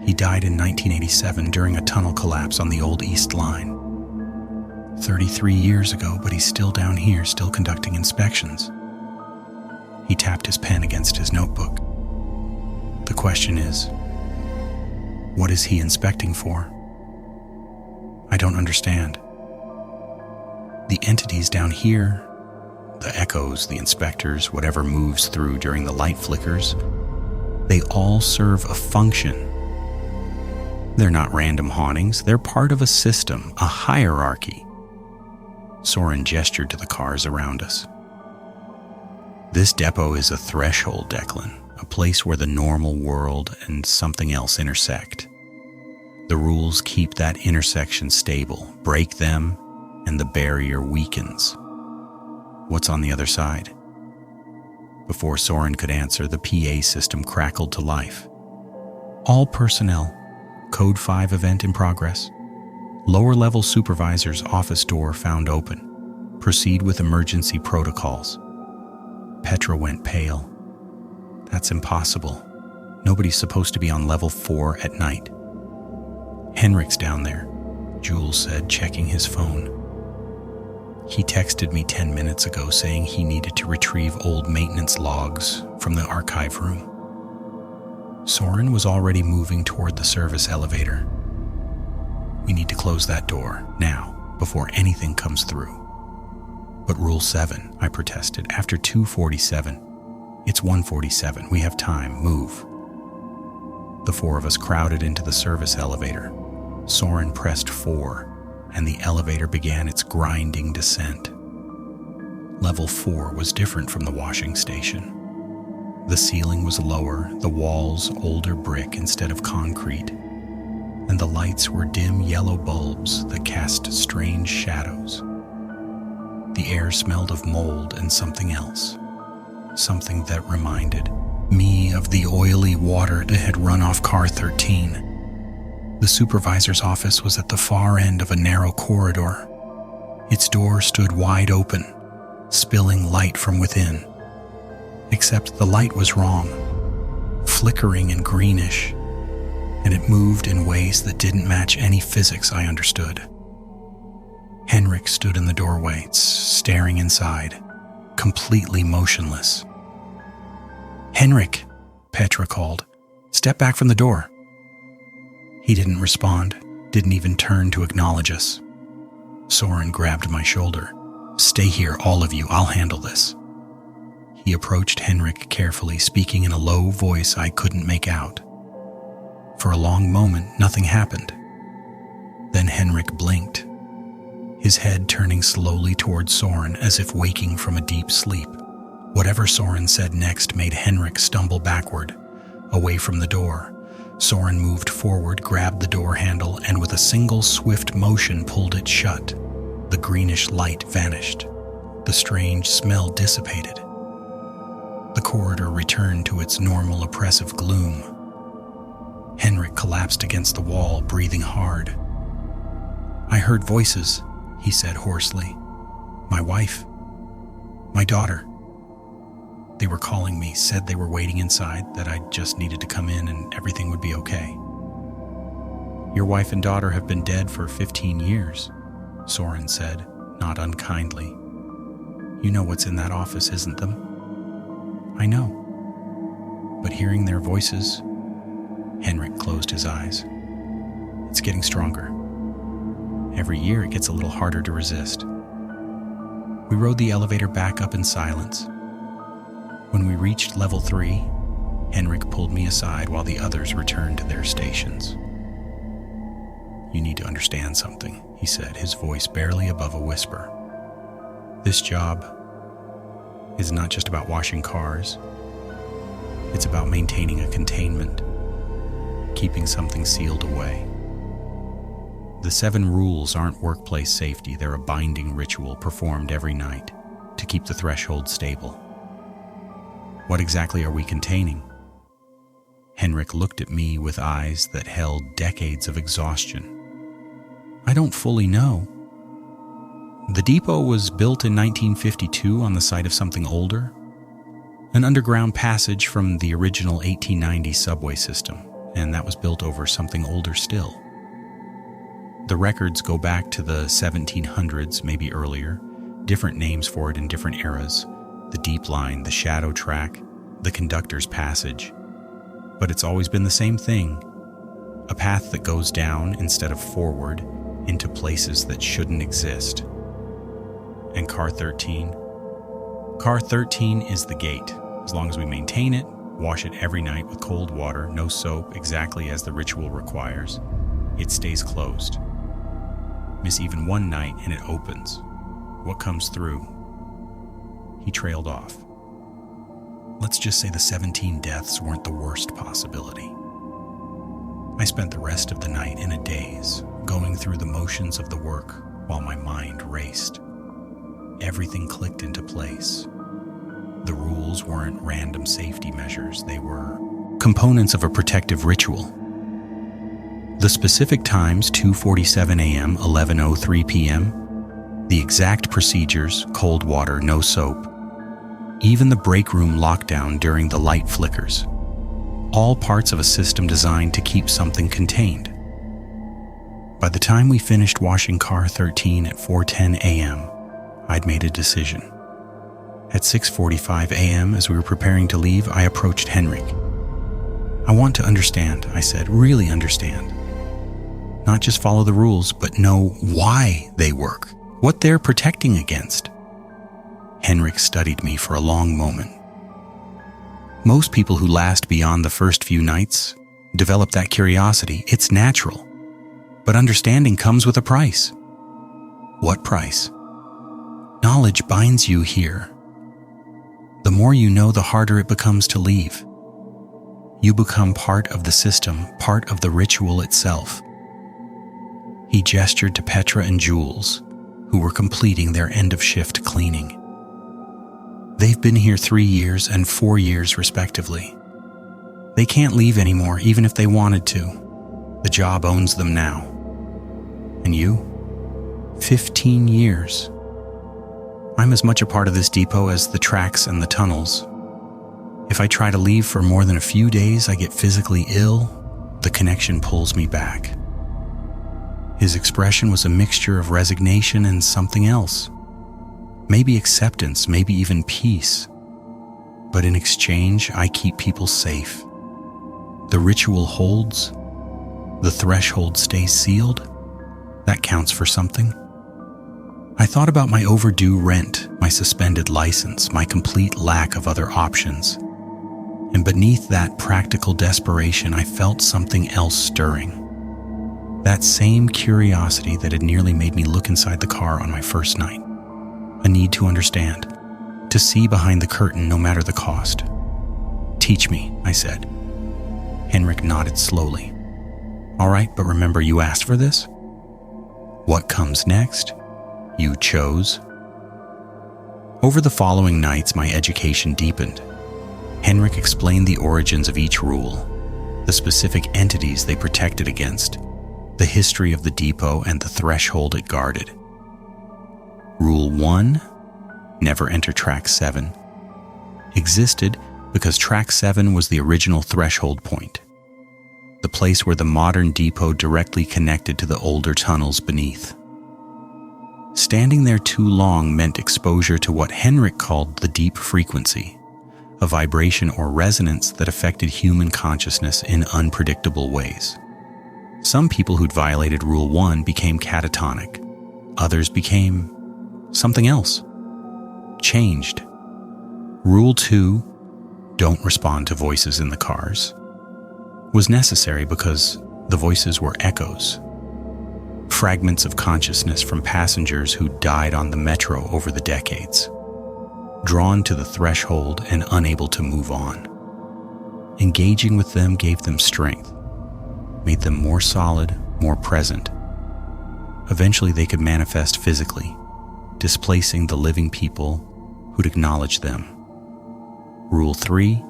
He died in 1987 during a tunnel collapse on the old East Line. 33 years ago, but he's still down here, still conducting inspections." He tapped his pen against his notebook. "The question is, what is he inspecting for?" "I don't understand." "The entities down here, the echoes, the inspectors, whatever moves through during the light flickers, they all serve a function. They're not random hauntings, they're part of a system, a hierarchy." Soren gestured to the cars around us. "This depot is a threshold, Declan, a place where the normal world and something else intersect. The rules keep that intersection stable. Break them, and the barrier weakens." "What's on the other side?" Before Soren could answer, the PA system crackled to life. "All personnel. Code 5 event in progress. Lower-level supervisor's office door found open. Proceed with emergency protocols." Petra went pale. "That's impossible. Nobody's supposed to be on level 4 at night." "Henrik's down there," Jules said, checking his phone. "He texted me 10 minutes ago saying he needed to retrieve old maintenance logs from the archive room." Soren was already moving toward the service elevator. "We need to close that door, now, before anything comes through." "But Rule 7, I protested. "After 2:47. It's 1:47. We have time. Move." The four of us crowded into the service elevator. Soren pressed 4, and the elevator began its grinding descent. Level 4 was different from the washing station. The ceiling was lower, the walls older brick instead of concrete, and the lights were dim yellow bulbs that cast strange shadows. The air smelled of mold and something else, something that reminded me of the oily water that had run off car 13. The supervisor's office was at the far end of a narrow corridor. Its door stood wide open, spilling light from within. Except the light was wrong, flickering and greenish, and it moved in ways that didn't match any physics I understood. Henrik stood in the doorway, staring inside, completely motionless. "Henrik," Petra called. "Step back from the door." He didn't respond, didn't even turn to acknowledge us. Soren grabbed my shoulder. "Stay here, all of you. I'll handle this." He approached Henrik carefully, speaking in a low voice I couldn't make out. For a long moment, nothing happened. Then Henrik blinked, his head turning slowly toward Soren as if waking from a deep sleep. Whatever Soren said next made Henrik stumble backward, away from the door. Soren moved forward, grabbed the door handle, and with a single swift motion pulled it shut. The greenish light vanished. The strange smell dissipated. The corridor returned to its normal oppressive gloom. Henrik collapsed against the wall, breathing hard. "I heard voices," he said hoarsely. "My wife. My daughter. They were calling me, said they were waiting inside, that I just needed to come in and everything would be okay." "Your wife and daughter have been dead for 15 years, Soren said, not unkindly. "You know what's in that office, isn't them?" "I know. But hearing their voices..." Henrik closed his eyes. "It's getting stronger. Every year it gets a little harder to resist." We rode the elevator back up in silence. When we reached level 3, Henrik pulled me aside while the others returned to their stations. "You need to understand something," he said, his voice barely above a whisper. "This job is not just about washing cars. It's about maintaining a containment, keeping something sealed away. The 7 rules aren't workplace safety, they're a binding ritual performed every night to keep the threshold stable. What exactly are we containing? Henrik looked at me with eyes that held decades of exhaustion. I don't fully know. The depot was built in 1952 on the site of something older, an underground passage from the original 1890 subway system, and that was built over something older still. The records go back to the 1700s, maybe earlier, different names for it in different eras, the deep line, the shadow track, the conductor's passage. But it's always been the same thing, a path that goes down instead of forward into places that shouldn't exist. And Car 13? Car 13 is the gate. As long as we maintain it, wash it every night with cold water, no soap, exactly as the ritual requires, it stays closed. Miss even one night and it opens. What comes through? He trailed off. Let's just say the 17 deaths weren't the worst possibility. I spent the rest of the night in a daze, going through the motions of the work while my mind raced. Everything clicked into place. The rules weren't random safety measures, they were components of a protective ritual. The specific times, 2:47 a.m., 11:03 p.m., the exact procedures, cold water, no soap, even the break room lockdown during the light flickers, all parts of a system designed to keep something contained. By the time we finished washing Car 13 at 4:10 a.m., I'd made a decision. At 6:45 a.m., as we were preparing to leave, I approached Henrik. I want to understand, I said, really understand. Not just follow the rules, but know why they work, what they're protecting against. Henrik studied me for a long moment. Most people who last beyond the first few nights develop that curiosity. It's natural. But understanding comes with a price. What price? Knowledge binds you here. The more you know, the harder it becomes to leave. You become part of the system, part of the ritual itself. He gestured to Petra and Jules, who were completing their end-of-shift cleaning. They've been here 3 years and 4 years, respectively. They can't leave anymore, even if they wanted to. The job owns them now. And you? 15 years. I'm as much a part of this depot as the tracks and the tunnels. If I try to leave for more than a few days, I get physically ill. The connection pulls me back. His expression was a mixture of resignation and something else. Maybe acceptance, maybe even peace. But in exchange, I keep people safe. The ritual holds. The threshold stays sealed. That counts for something. I thought about my overdue rent, my suspended license, my complete lack of other options. And beneath that practical desperation, I felt something else stirring. That same curiosity that had nearly made me look inside the car on my first night. A need to understand, to see behind the curtain no matter the cost. Teach me, I said. Henrik nodded slowly. All right, but remember you asked for this? What comes next? You chose. Over the following nights, my education deepened. Henrik explained the origins of each rule, the specific entities they protected against, the history of the depot and the threshold it guarded. Rule 1, never enter Track 7, existed because Track 7 was the original threshold point, the place where the modern depot directly connected to the older tunnels beneath. Standing there too long meant exposure to what Henrik called the deep frequency, a vibration or resonance that affected human consciousness in unpredictable ways. Some people who'd violated Rule 1 became catatonic. Others became something else. Changed. Rule 2, don't respond to voices in the cars, was necessary because the voices were echoes. Fragments of consciousness from passengers who died on the metro over the decades, drawn to the threshold and unable to move on. Engaging with them gave them strength, made them more solid, more present. Eventually they could manifest physically, displacing the living people who'd acknowledge them. Rule 3,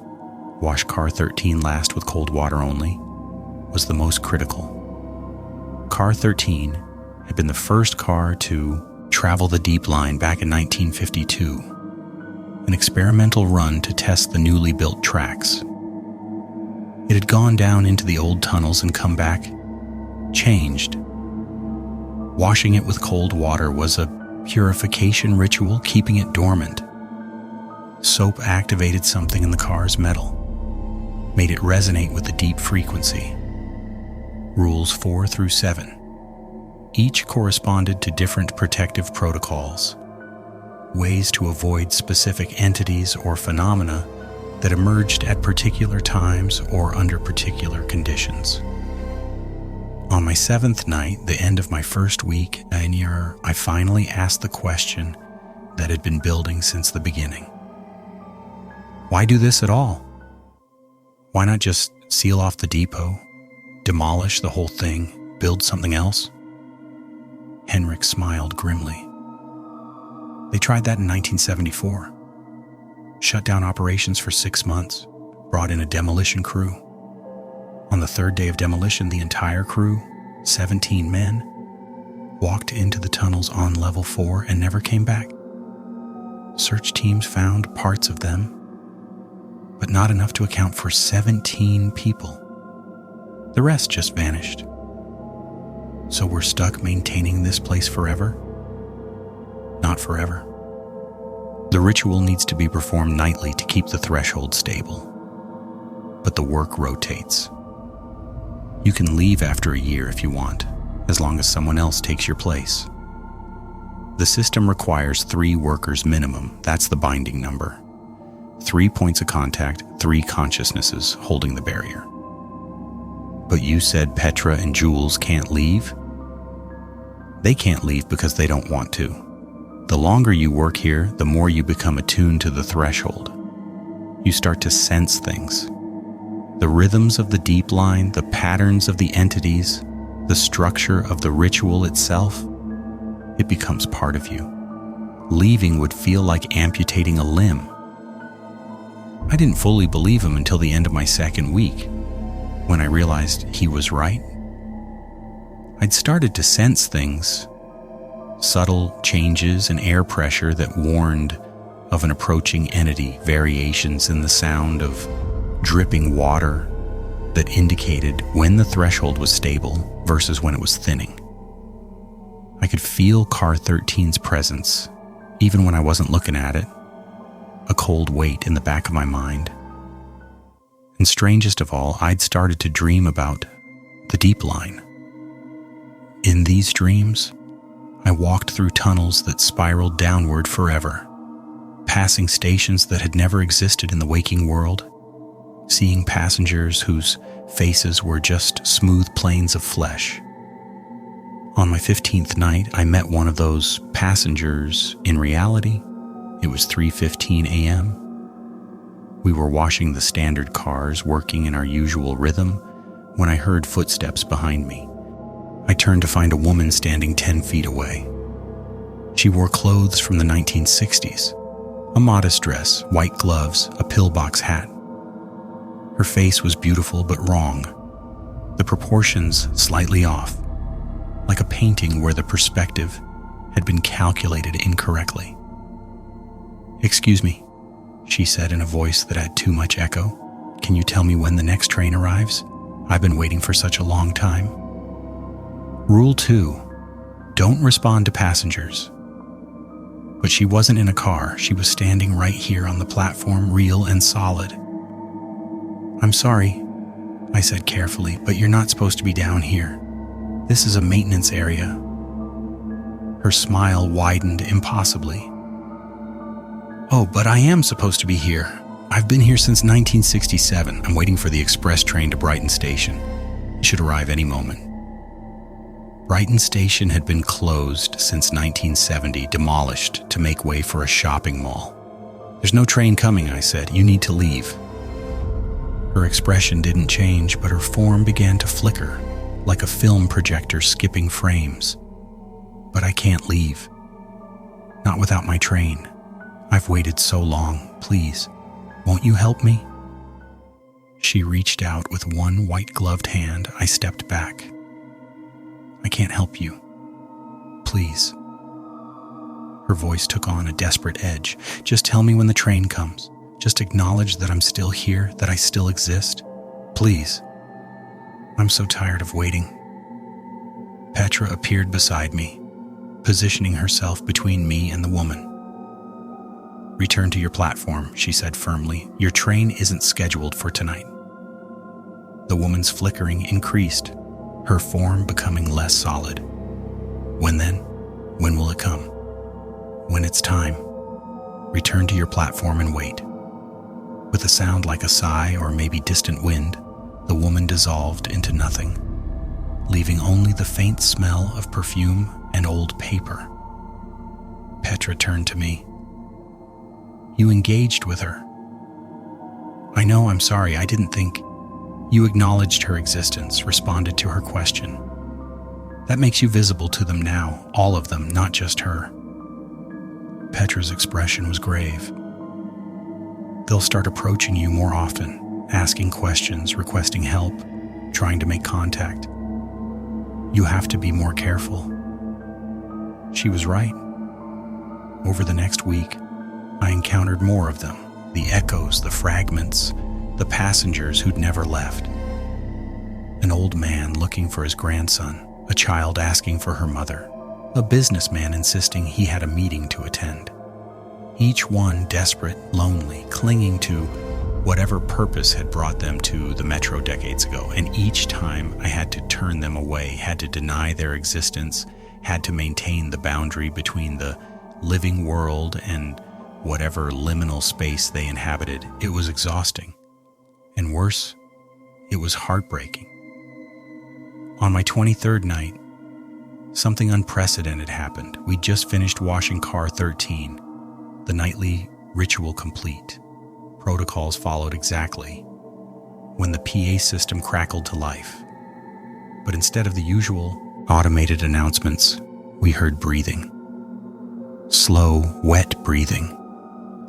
wash car 13 last with cold water only, was the most critical. Car 13 had been the first car to travel the deep line back in 1952, an experimental run to test the newly built tracks. It had gone down into the old tunnels and come back changed. Washing it with cold water was a purification ritual, keeping it dormant. Soap activated something in the car's metal, made it resonate with the deep frequency. Rules 4 through 7. Each corresponded to different protective protocols, ways to avoid specific entities or phenomena that emerged at particular times or under particular conditions. On my 7th night, the end of my first week, I finally asked the question that had been building since the beginning. Why do this at all? Why not just seal off the depot, demolish the whole thing, build something else? Henrik smiled grimly. They tried that in 1974. Shut down operations for 6 months, brought in a demolition crew. On the 3rd day of demolition, the entire crew, 17 men, walked into the tunnels on level 4 and never came back. Search teams found parts of them, but not enough to account for 17 people. The rest just vanished. So we're stuck maintaining this place forever? Not forever. The ritual needs to be performed nightly to keep the threshold stable. But the work rotates. You can leave after a year if you want, as long as someone else takes your place. The system requires 3 workers minimum. That's the binding number. 3 points of contact, 3 consciousnesses holding the barrier. But you said Petra and Jules can't leave? They can't leave because they don't want to. The longer you work here, the more you become attuned to the threshold. You start to sense things. The rhythms of the deep line, the patterns of the entities, the structure of the ritual itself, it becomes part of you. Leaving would feel like amputating a limb. I didn't fully believe him until the end of my 2nd week, when I realized he was right. I'd started to sense things, subtle changes in air pressure that warned of an approaching entity, variations in the sound of dripping water that indicated when the threshold was stable versus when it was thinning. I could feel Car 13's presence, even when I wasn't looking at it, a cold weight in the back of my mind. And strangest of all, I'd started to dream about the deep line. In these dreams, I walked through tunnels that spiraled downward forever, passing stations that had never existed in the waking world, seeing passengers whose faces were just smooth planes of flesh. On my 15th night, I met one of those passengers. In reality, it was 3:15 a.m. We were washing the standard cars, working in our usual rhythm, when I heard footsteps behind me. I turned to find a woman standing 10 feet away. She wore clothes from the 1960s, a modest dress, white gloves, a pillbox hat. Her face was beautiful but wrong, the proportions slightly off, like a painting where the perspective had been calculated incorrectly. "Excuse me," she said in a voice that had too much echo. "Can you tell me when the next train arrives? I've been waiting for such a long time." Rule 2, don't respond to passengers. But she wasn't in a car. She was standing right here on the platform, real and solid. "I'm sorry," I said carefully, "but you're not supposed to be down here. This is a maintenance area." Her smile widened impossibly. "Oh, but I am supposed to be here. I've been here since 1967. I'm waiting for the express train to Brighton Station. It should arrive any moment." Brighton Station had been closed since 1970, demolished to make way for a shopping mall. "There's no train coming," I said. "You need to leave." Her expression didn't change, but her form began to flicker, like a film projector skipping frames. "But I can't leave. Not without my train. I've waited so long, please." Won't you help me?" She reached out with one white-gloved hand. I stepped back. "I can't help you. Please." Her voice took on a desperate edge. "Just tell me when the train comes. Just acknowledge that I'm still here, that I still exist. Please. I'm so tired of waiting." Petra appeared beside me, positioning herself between me and the woman. "Return to your platform," she said firmly. "Your train isn't scheduled for tonight." The woman's flickering increased, her form becoming less solid. "When then? When will it come?" "When it's time. Return to your platform and wait." With a sound like a sigh or maybe distant wind, the woman dissolved into nothing, leaving only the faint smell of perfume and old paper. Petra turned to me. "You engaged with her." "I know, I'm sorry, I didn't think." "You acknowledged her existence, responded to her question. That makes you visible to them now, all of them, not just her." Petra's expression was grave. "They'll start approaching you more often, asking questions, requesting help, trying to make contact. You have to be more careful." She was right. Over the next week, I encountered more of them, the echoes, the fragments, the passengers who'd never left. An old man looking for his grandson, a child asking for her mother, a businessman insisting he had a meeting to attend. Each one desperate, lonely, clinging to whatever purpose had brought them to the metro decades ago, and each time I had to turn them away, had to deny their existence, had to maintain the boundary between the living world and whatever liminal space they inhabited. It was exhausting. And worse, it was heartbreaking. On my 23rd night, something unprecedented happened. We'd just finished washing car 13, the nightly ritual complete. Protocols followed exactly, when the PA system crackled to life. But instead of the usual automated announcements, we heard breathing. Slow, wet breathing,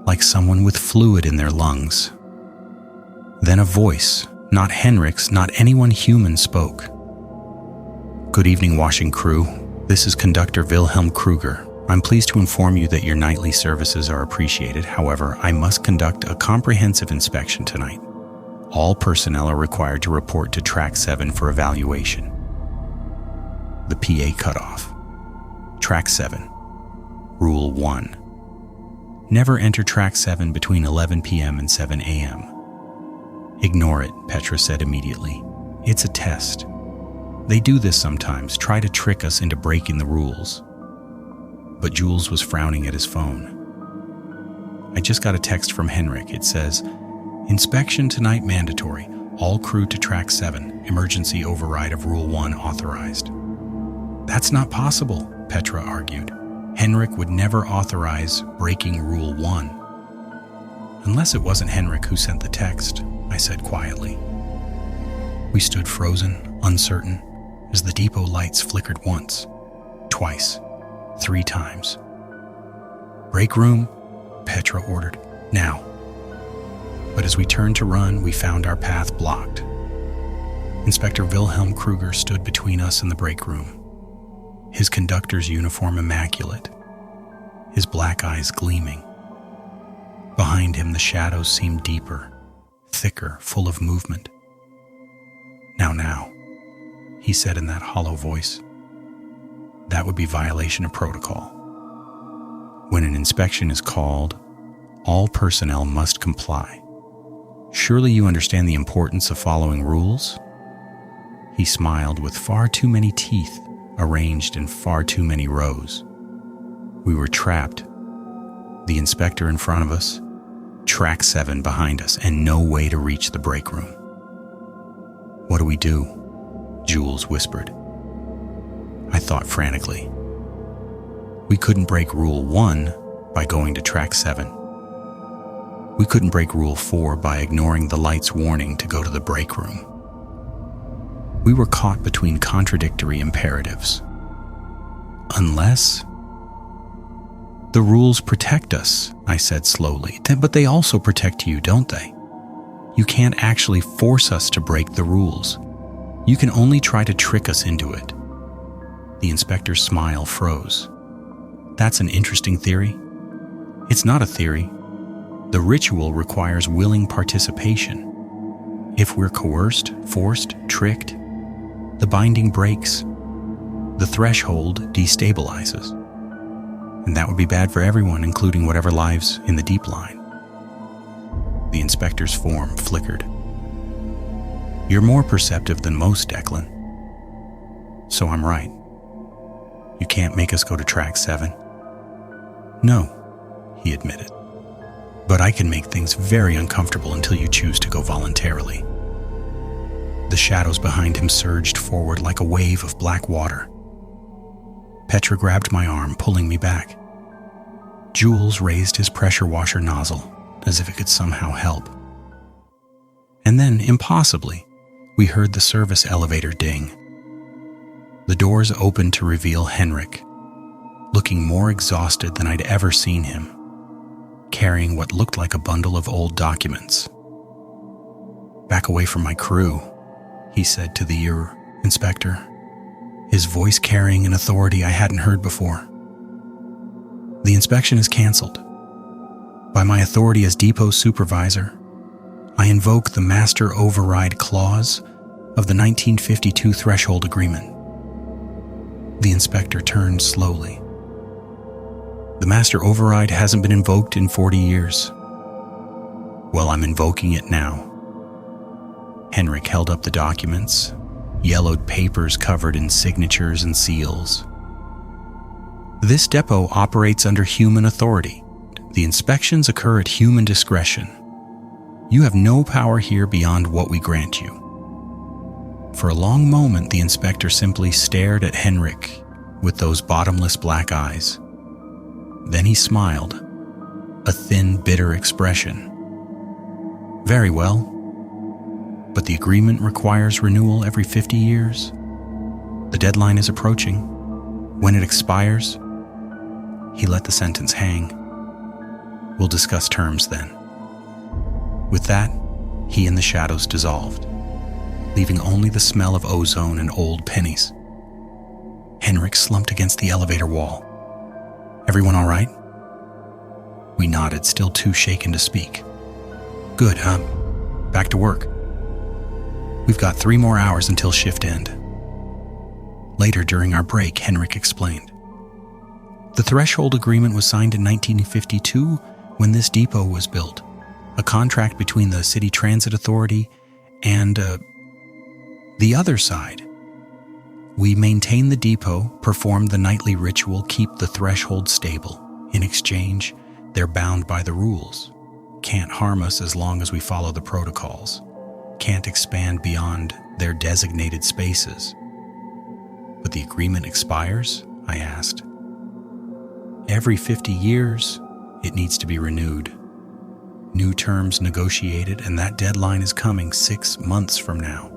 like someone with fluid in their lungs. Then a voice, not Henrik's, not anyone human, spoke. "Good evening, washing crew. This is Conductor Wilhelm Kruger. I'm pleased to inform you that your nightly services are appreciated. However, I must conduct a comprehensive inspection tonight. All personnel are required to report to Track 7 for evaluation." The PA cut off. Track 7. Rule 1. Never enter Track 7 between 11 p.m. and 7 a.m. "Ignore it," Petra said immediately. "It's a test. They do this sometimes, try to trick us into breaking the rules." But Jules was frowning at his phone. "I just got a text from Henrik. It says, 'Inspection tonight mandatory. All crew to Track 7. Emergency override of Rule 1 authorized.'" "That's not possible," Petra argued. "Henrik would never authorize breaking Rule 1. "Unless it wasn't Henrik who sent the text," I said quietly. We stood frozen, uncertain, as the depot lights flickered once, twice, 3 times. "Break room," Petra ordered. "Now." But as we turned to run, we found our path blocked. Inspector Wilhelm Kruger stood between us and the break room, his conductor's uniform immaculate, his black eyes gleaming. Behind him, the shadows seemed deeper, thicker, full of movement. Now, he said in that hollow voice. "That would be violation of protocol. When an inspection is called, all personnel must comply. Surely you understand the importance of following rules?" He smiled with far too many teeth arranged in far too many rows. We were trapped. The inspector in front of us, Track 7 behind us, and no way to reach the break room. "What do we do?" Jules whispered. I thought frantically. We couldn't break Rule 1 by going to Track 7. We couldn't break Rule 4 by ignoring the light's warning to go to the break room. We were caught between contradictory imperatives. Unless... The rules protect us, I said slowly, but they also protect you, don't they? You can't actually force us to break the rules. You can only try to trick us into it. The inspector's smile froze. That's an interesting theory. It's not a theory. The ritual requires willing participation. If we're coerced, forced, tricked, the binding breaks. The threshold destabilizes. And that would be bad for everyone, including whatever lives in the deep line. The inspector's form flickered. You're more perceptive than most, Declan. So I'm right. You can't make us go to track 7. No, he admitted. But I can make things very uncomfortable until you choose to go voluntarily. The shadows behind him surged forward like a wave of black water. Petra grabbed my arm, pulling me back. Jules raised his pressure washer nozzle, as if it could somehow help. And then, impossibly, we heard the service elevator ding. The doors opened to reveal Henrik, looking more exhausted than I'd ever seen him, carrying what looked like a bundle of old documents. Back away from my crew, he said to the inspector, his voice carrying an authority I hadn't heard before. The inspection is canceled. By my authority as depot supervisor, I invoke the Master Override Clause of the 1952 Threshold Agreement. The inspector turned slowly. The Master Override hasn't been invoked in 40 years. Well, I'm invoking it now. Henrik held up the documents, yellowed papers covered in signatures and seals. This depot operates under human authority. The inspections occur at human discretion. You have no power here beyond what we grant you. For a long moment, the inspector simply stared at Henrik with those bottomless black eyes. Then he smiled, a thin, bitter expression. Very well, but the agreement requires renewal every 50 years. The deadline is approaching. When it expires, he let the sentence hang. We'll discuss terms then. With that, he and the shadows dissolved, leaving only the smell of ozone and old pennies. Henrik slumped against the elevator wall. Everyone all right? We nodded, still too shaken to speak. Good, huh? Back to work. We've got 3 more hours until shift end. Later during our break, Henrik explained. The threshold agreement was signed in 1952 when this depot was built, a contract between the City Transit Authority and the other side. We maintain the depot, perform the nightly ritual, keep the threshold stable. In exchange, they're bound by the rules. Can't harm us as long as we follow the protocols. Can't expand beyond their designated spaces. But the agreement expires? I asked. Every 50 years, it needs to be renewed. New terms negotiated, and that deadline is coming 6 months from now.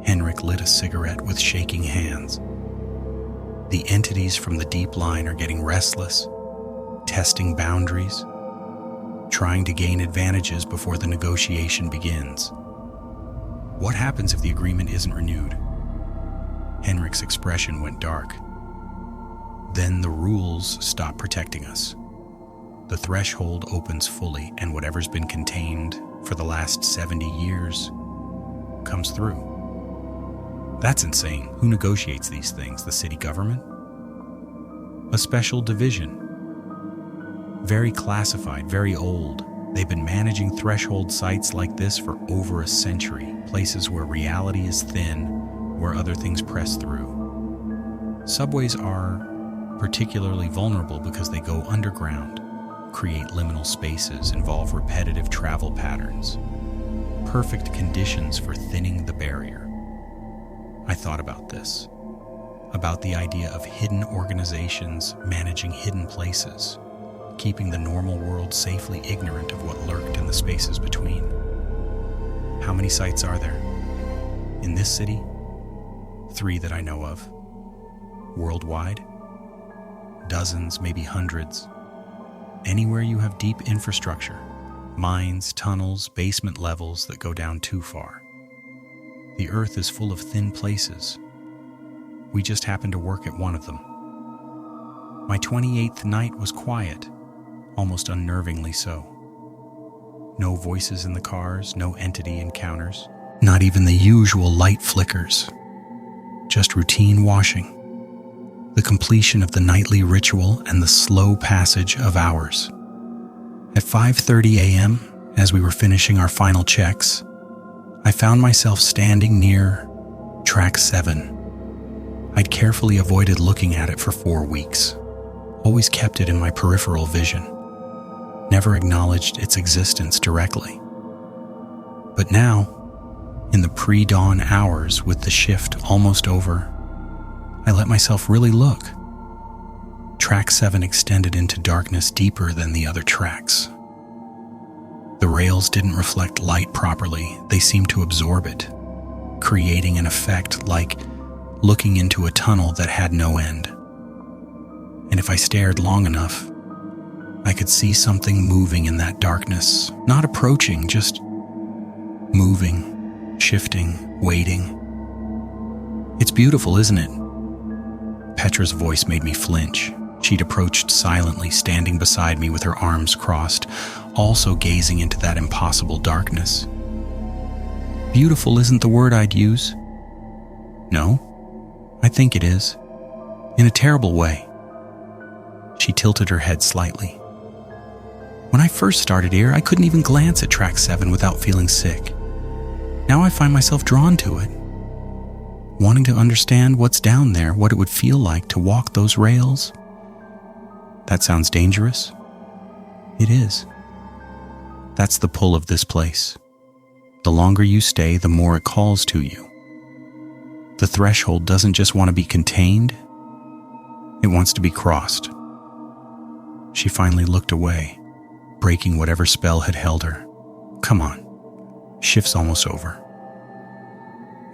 Henrik lit a cigarette with shaking hands. The entities from the deep line are getting restless, testing boundaries, trying to gain advantages before the negotiation begins. What happens if the agreement isn't renewed? Henrik's expression went dark. Then the rules stop protecting us. The threshold opens fully, and whatever's been contained for the last 70 years comes through. That's insane. Who negotiates these things? The city government? A special division. Very classified, very old. They've been managing threshold sites like this for over a century, places where reality is thin, where other things press through. Subways are particularly vulnerable because they go underground, create liminal spaces, involve repetitive travel patterns. Perfect conditions for thinning the barrier. I thought about this, about the idea of hidden organizations managing hidden places, keeping the normal world safely ignorant of what lurked in the spaces between. How many sites are there? In this city? 3 that I know of. Worldwide? dozens, maybe hundreds. Anywhere you have deep infrastructure, mines, tunnels, basement levels that go down too far. The earth is full of thin places. We just happened to work at one of them. My 28th night was quiet, almost unnervingly so. No voices in the cars, no entity encounters, not even the usual light flickers. Just routine washing, the completion of the nightly ritual and the slow passage of hours. At 5:30 a.m., as we were finishing our final checks, I found myself standing near track 7. I'd carefully avoided looking at it for 4 weeks, always kept it in my peripheral vision, never acknowledged its existence directly. But now, in the pre-dawn hours with the shift almost over, I let myself really look. Track 7 extended into darkness deeper than the other tracks. The rails didn't reflect light properly, they seemed to absorb it, creating an effect like looking into a tunnel that had no end. And if I stared long enough, I could see something moving in that darkness, not approaching, just moving, shifting, waiting. It's beautiful, isn't it? Petra's voice made me flinch. She'd approached silently, standing beside me with her arms crossed, also gazing into that impossible darkness. Beautiful isn't the word I'd use. No, I think it is. In a terrible way. She tilted her head slightly. When I first started here, I couldn't even glance at track 7 without feeling sick. Now I find myself drawn to it, wanting to understand what's down there, what it would feel like to walk those rails. That sounds dangerous. It is. That's the pull of this place. The longer you stay, the more it calls to you. The threshold doesn't just want to be contained, it wants to be crossed. She finally looked away, breaking whatever spell had held her. Come on, shift's almost over.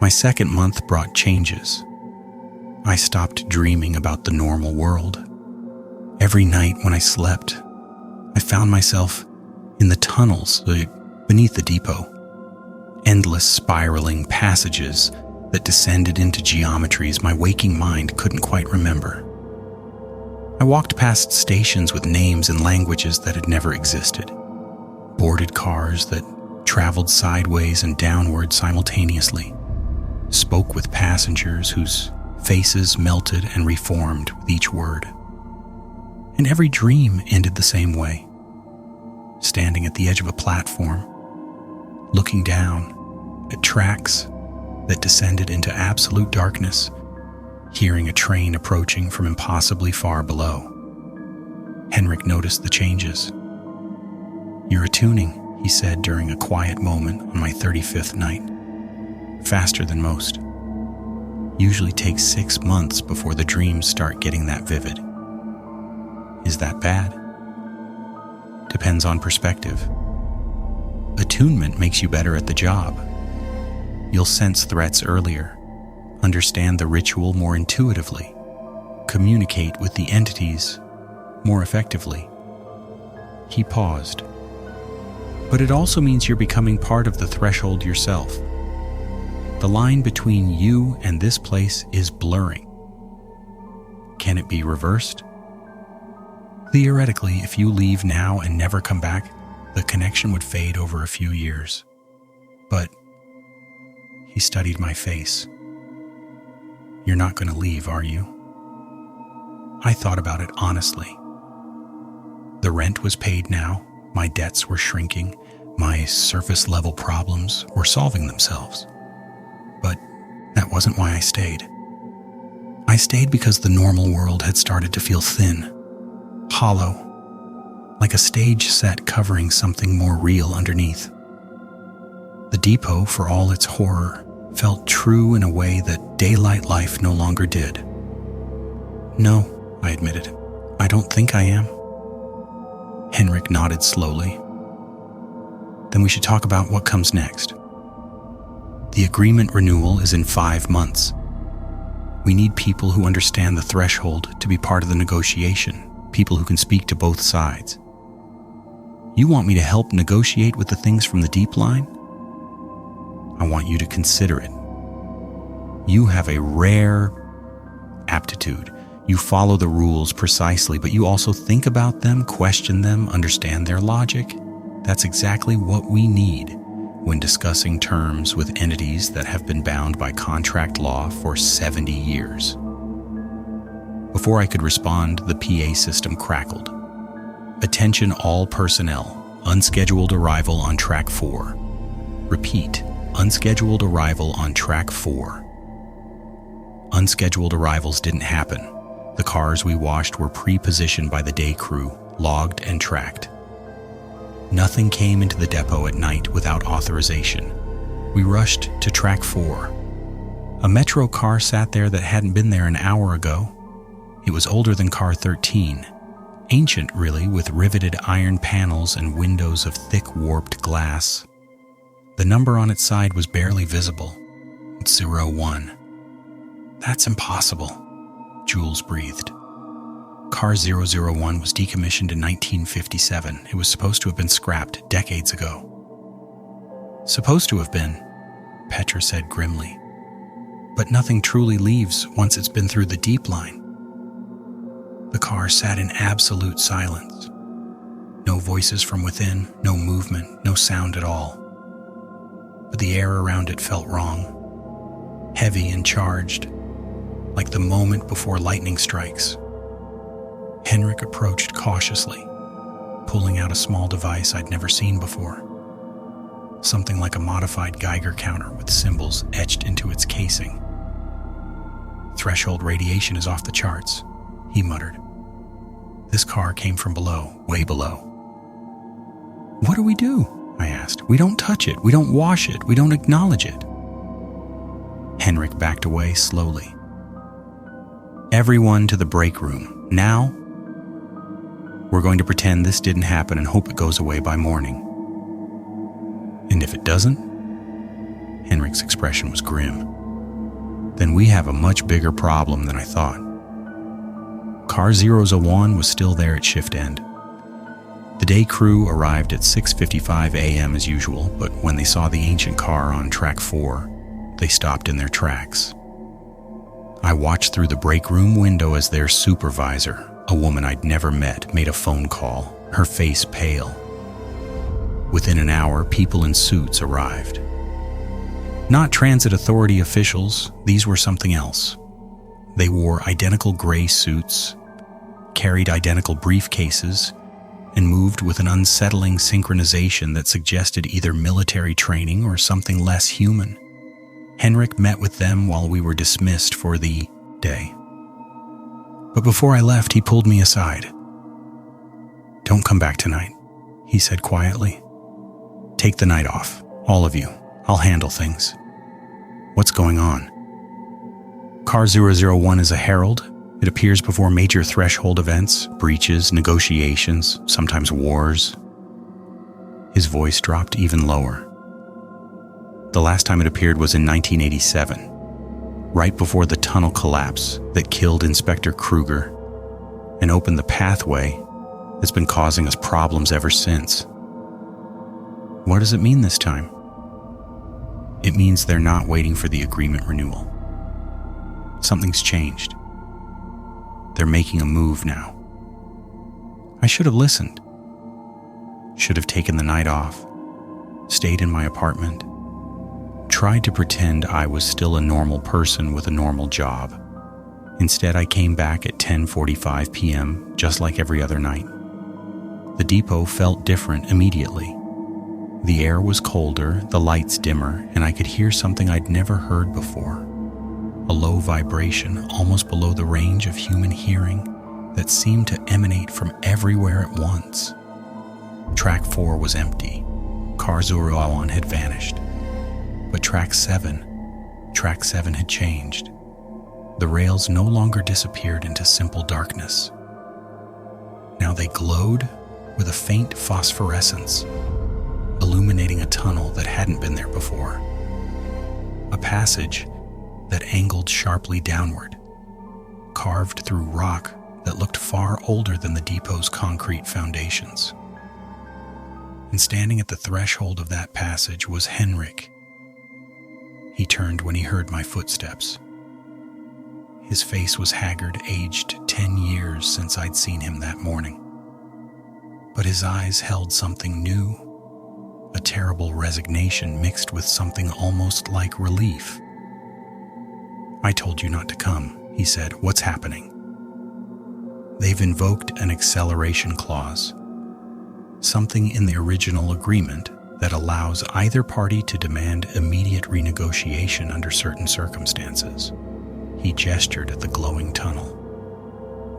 My second month brought changes. I stopped dreaming about the normal world. Every night when I slept, I found myself in the tunnels beneath the depot. Endless spiraling passages that descended into geometries my waking mind couldn't quite remember. I walked past stations with names and languages that had never existed. Boarded cars that traveled sideways and downward simultaneously. Spoke with passengers whose faces melted and reformed with each word. And every dream ended the same way. Standing at the edge of a platform, looking down at tracks that descended into absolute darkness, hearing a train approaching from impossibly far below. Henrik noticed the changes. "You're attuning," he said during a quiet moment on my 35th night. "Faster than most. Usually takes 6 months before the dreams start getting that vivid." Is that bad? Depends on perspective. Attunement makes you better at the job. You'll sense threats earlier, understand the ritual more intuitively, communicate with the entities more effectively. He paused. But it also means you're becoming part of the threshold yourself. The line between you and this place is blurring. Can it be reversed? Theoretically, if you leave now and never come back, the connection would fade over a few years. But he studied my face. "You're not going to leave, are you?" I thought about it honestly. The rent was paid now, my debts were shrinking, my surface-level problems were solving themselves. But that wasn't why I stayed. I stayed because the normal world had started to feel thin, hollow, like a stage set covering something more real underneath. The depot, for all its horror, felt true in a way that daylight life no longer did. "No," I admitted. "I don't think I am." Henrik nodded slowly. "Then we should talk about what comes next. The agreement renewal is in 5 months. We need people who understand the threshold to be part of the negotiation, people who can speak to both sides. You want me to help negotiate with the things from the deep line? I want you to consider it. You have a rare aptitude. You follow the rules precisely, but you also think about them, question them, understand their logic. That's exactly what we need when discussing terms with entities that have been bound by contract law for 70 years. Before I could respond, the PA system crackled. Attention all personnel. Unscheduled arrival on track 4. Repeat. Unscheduled arrival on track 4. Unscheduled arrivals didn't happen. The cars we washed were pre-positioned by the day crew, logged and tracked. Nothing came into the depot at night without authorization. We rushed to track 4. A Metro car sat there that hadn't been there an hour ago. It was older than car 13. Ancient, really, with riveted iron panels and windows of thick, warped glass. The number on its side was barely visible. 01. That's impossible, Jules breathed. Car 001 was decommissioned in 1957. It was supposed to have been scrapped decades ago. Supposed to have been, Petra said grimly. But nothing truly leaves once it's been through the deep line. The car sat in absolute silence. No voices from within, no movement, no sound at all. But the air around it felt wrong, heavy and charged, like the moment before lightning strikes. Henrik approached cautiously, pulling out a small device I'd never seen before. Something like a modified Geiger counter with symbols etched into its casing. Threshold radiation is off the charts, he muttered. This car came from below, way below. What do we do? I asked. We don't touch it, we don't wash it, we don't acknowledge it. Henrik backed away slowly. Everyone to the break room, now. We're going to pretend this didn't happen and hope it goes away by morning. And if it doesn't? Henrik's expression was grim. Then we have a much bigger problem than I thought. Car 001 was still there at shift end. The day crew arrived at 6:55 a.m. as usual, but when they saw the ancient car on track 4, they stopped in their tracks. I watched through the break room window as their supervisor, a woman I'd never met, made a phone call, her face pale. Within an hour, people in suits arrived. Not transit authority officials, these were something else. They wore identical gray suits, carried identical briefcases, and moved with an unsettling synchronization that suggested either military training or something less human. Henrik met with them while we were dismissed for the day. But before I left, he pulled me aside. Don't come back tonight, he said quietly. Take the night off, all of you. I'll handle things. What's going on? Car 001 is a herald. It appears before major threshold events, breaches, negotiations, sometimes wars. His voice dropped even lower. The last time it appeared was in 1987, right before the tunnel collapse that killed Inspector Kruger and opened the pathway that's been causing us problems ever since. What does it mean this time? It means they're not waiting for the agreement renewal. Something's changed. They're making a move now. I should have listened. Should have taken the night off, stayed in my apartment, tried to pretend I was still a normal person with a normal job. Instead, I came back at 10:45 p.m., just like every other night. The depot felt different immediately. The air was colder, the lights dimmer, and I could hear something I'd never heard before. A low vibration almost below the range of human hearing that seemed to emanate from everywhere at once. Track 4 was empty. Car 001 had vanished. But Track 7 had changed. The rails no longer disappeared into simple darkness. Now they glowed with a faint phosphorescence, illuminating a tunnel that hadn't been there before. A passage that angled sharply downward, carved through rock that looked far older than the depot's concrete foundations. And standing at the threshold of that passage was Henrik. He turned when he heard my footsteps. His face was haggard, aged 10 years since I'd seen him that morning. But his eyes held something new, a terrible resignation mixed with something almost like relief. "I told you not to come," he said. "What's happening?" "They've invoked an acceleration clause, something in the original agreement that allows either party to demand immediate renegotiation under certain circumstances." He gestured at the glowing tunnel.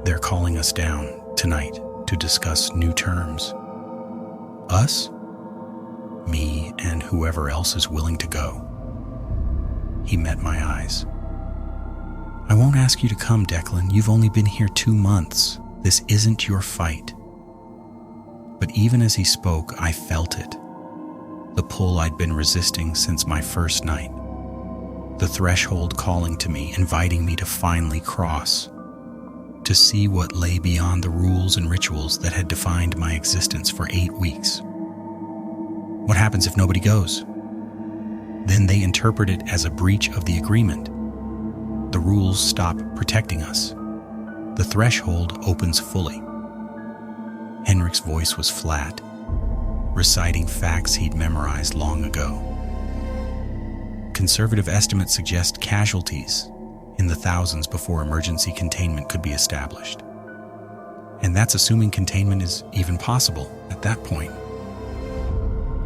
"They're calling us down tonight to discuss new terms." "Us?" "Me and whoever else is willing to go." He met my eyes. "I won't ask you to come, Declan. You've only been here 2 months. This isn't your fight." But even as he spoke, I felt it. The pull I'd been resisting since my first night. The threshold calling to me, inviting me to finally cross, to see what lay beyond the rules and rituals that had defined my existence for 8 weeks. "What happens if nobody goes?" "Then they interpret it as a breach of the agreement. The rules stop protecting us. The threshold opens fully." Henrik's voice was flat, reciting facts he'd memorized long ago. "Conservative estimates suggest casualties in the thousands before emergency containment could be established. And that's assuming containment is even possible at that point."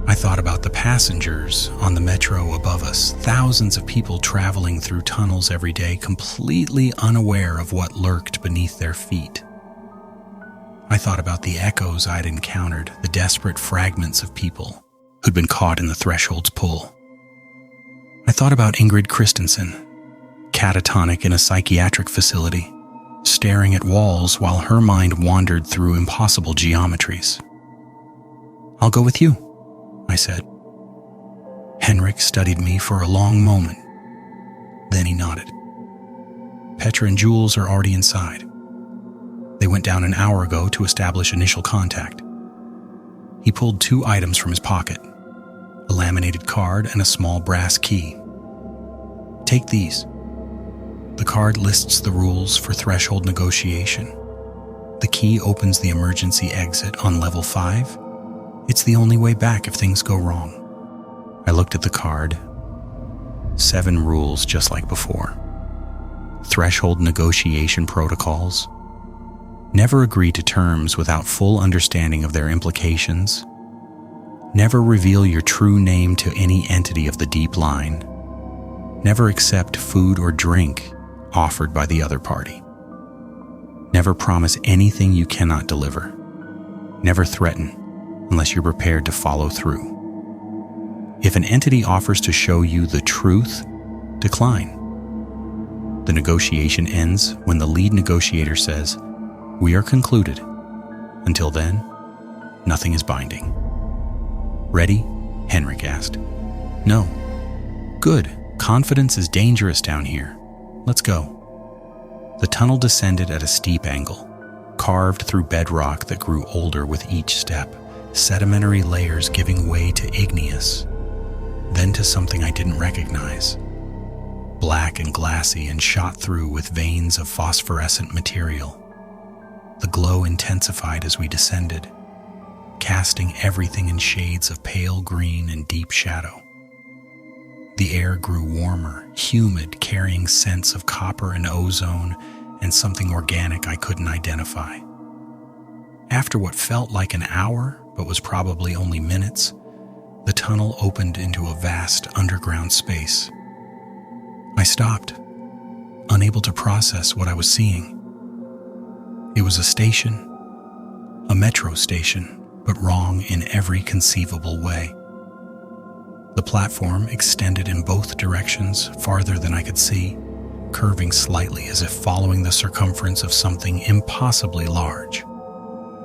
I thought about the passengers on the metro above us, thousands of people traveling through tunnels every day, completely unaware of what lurked beneath their feet. I thought about the echoes I'd encountered, the desperate fragments of people who'd been caught in the threshold's pull. I thought about Ingrid Christensen, catatonic in a psychiatric facility, staring at walls while her mind wandered through impossible geometries. "I'll go with you," I said. Henrik studied me for a long moment. Then he nodded. "Petra and Jules are already inside. They went down an hour ago to establish initial contact." He pulled 2 items from his pocket, a laminated card and a small brass key. "Take these. The card lists the rules for threshold negotiation. The key opens the emergency exit on level 5. It's the only way back if things go wrong." I looked at the card. 7 rules just like before. Threshold negotiation protocols. Never agree to terms without full understanding of their implications. Never reveal your true name to any entity of the deep line. Never accept food or drink offered by the other party. Never promise anything you cannot deliver. Never threaten unless you're prepared to follow through. If an entity offers to show you the truth, decline. The negotiation ends when the lead negotiator says, "We are concluded. Until then, nothing is binding." "Ready?" Henrik asked. "No." "Good. Confidence is dangerous down here. Let's go." The tunnel descended at a steep angle, carved through bedrock that grew older with each step, sedimentary layers giving way to igneous, then to something I didn't recognize. Black and glassy and shot through with veins of phosphorescent material. The glow intensified as we descended, casting everything in shades of pale green and deep shadow. The air grew warmer, humid, carrying scents of copper and ozone and something organic I couldn't identify. After what felt like an hour, but was probably only minutes, the tunnel opened into a vast underground space. I stopped, unable to process what I was seeing. It was a station, a metro station, but wrong in every conceivable way. The platform extended in both directions, farther than I could see, curving slightly as if following the circumference of something impossibly large.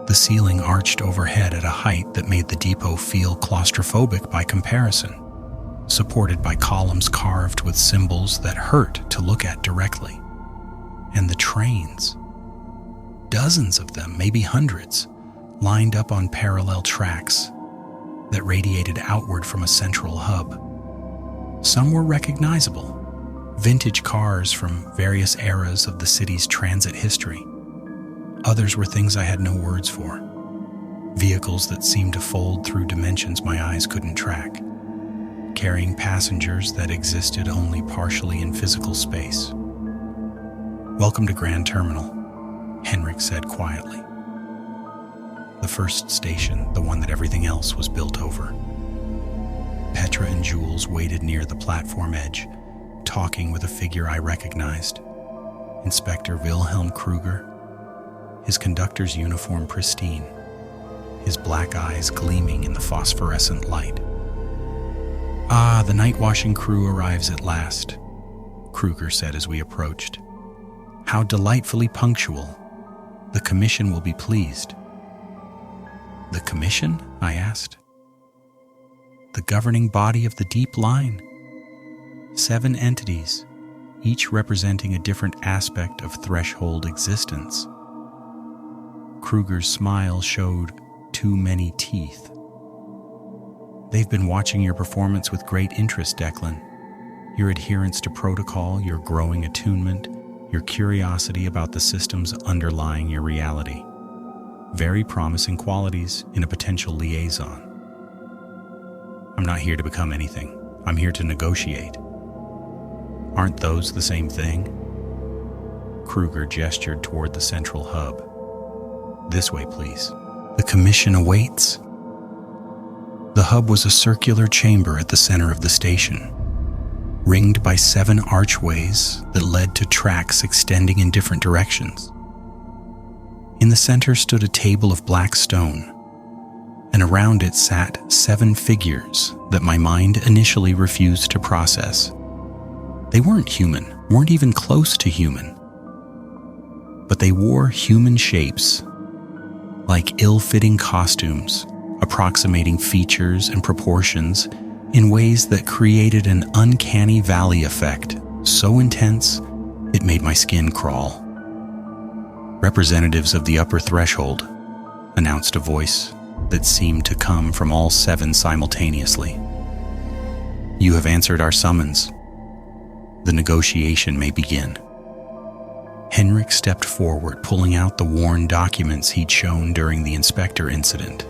The ceiling arched overhead at a height that made the depot feel claustrophobic by comparison. supported by columns carved with symbols that hurt to look at directly. And the trains, dozens of them, maybe hundreds, lined up on parallel tracks that radiated outward from a central hub. Some were recognizable, vintage cars from various eras of the city's transit history. Others were things I had no words for, vehicles that seemed to fold through dimensions my eyes couldn't track, carrying passengers that existed only partially in physical space. "Welcome to Grand Terminal," Henrik said quietly. The first station, the one that everything else was built over. Petra and Jules waited near the platform edge, talking with a figure I recognized. Inspector Wilhelm Kruger, his conductor's uniform pristine, his black eyes gleaming in the phosphorescent light. "Ah, the night washing crew arrives at last," Kruger said as we approached. "How delightfully punctual. The commission will be pleased." "The commission?" I asked. "The governing body of the Deep Line. 7 entities, each representing a different aspect of threshold existence." Kruger's smile showed too many teeth. "They've been watching your performance with great interest, Declan. Your adherence to protocol, your growing attunement, your curiosity about the systems underlying your reality. Very promising qualities in a potential liaison." "I'm not here to become anything. I'm here to negotiate." "Aren't those the same thing?" Kruger gestured toward the central hub. "This way, please. The commission awaits." The hub was a circular chamber at the center of the station, ringed by 7 archways that led to tracks extending in different directions. In the center stood a table of black stone, and around it sat 7 figures that my mind initially refused to process. They weren't human, weren't even close to human. But they wore human shapes, like ill-fitting costumes, approximating features and proportions in ways that created an uncanny valley effect, so intense it made my skin crawl. "Representatives of the upper threshold," announced a voice that seemed to come from all 7 simultaneously. "You have answered our summons. The negotiation may begin." Henrik stepped forward, pulling out the worn documents he'd shown during the inspector incident.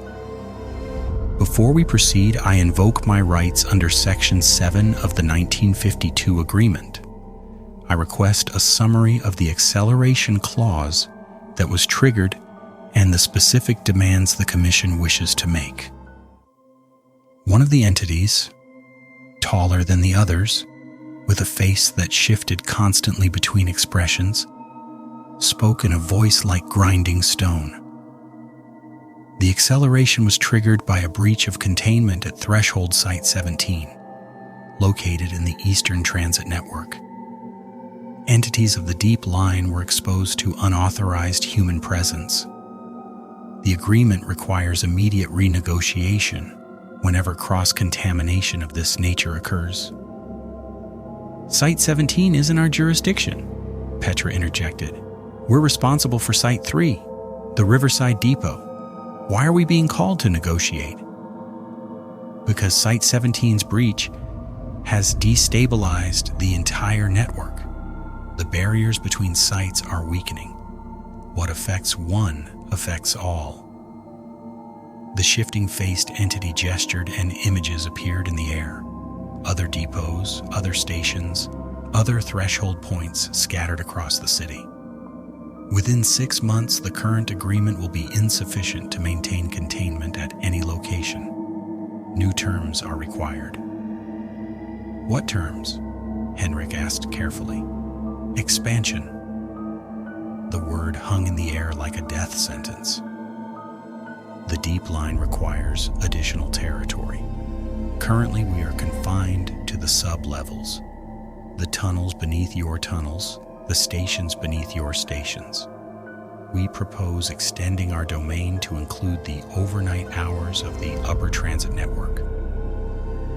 "Before we proceed, I invoke my rights under Section 7 of the 1952 agreement. I request a summary of the acceleration clause that was triggered and the specific demands the Commission wishes to make." One of the entities, taller than the others, with a face that shifted constantly between expressions, spoke in a voice like grinding stone. "The acceleration was triggered by a breach of containment at Threshold Site 17, located in the Eastern Transit Network. Entities of the Deep Line were exposed to unauthorized human presence. The agreement requires immediate renegotiation whenever cross-contamination of this nature occurs." "Site 17 isn't our jurisdiction," Petra interjected. "We're responsible for Site 3, the Riverside Depot. Why are we being called to negotiate?" "Because Site 17's breach has destabilized the entire network. The barriers between sites are weakening. What affects one affects all." The shifting-faced entity gestured and images appeared in the air. Other depots, other stations, other threshold points scattered across the city. "Within 6 months, the current agreement will be insufficient to maintain containment at any location. New terms are required." "What terms?" Henrik asked carefully. "Expansion." The word hung in the air like a death sentence. "The Deep Line requires additional territory. Currently, we are confined to the sub-levels, the tunnels beneath your tunnels, the stations beneath your stations. We propose extending our domain to include the overnight hours of the upper transit network.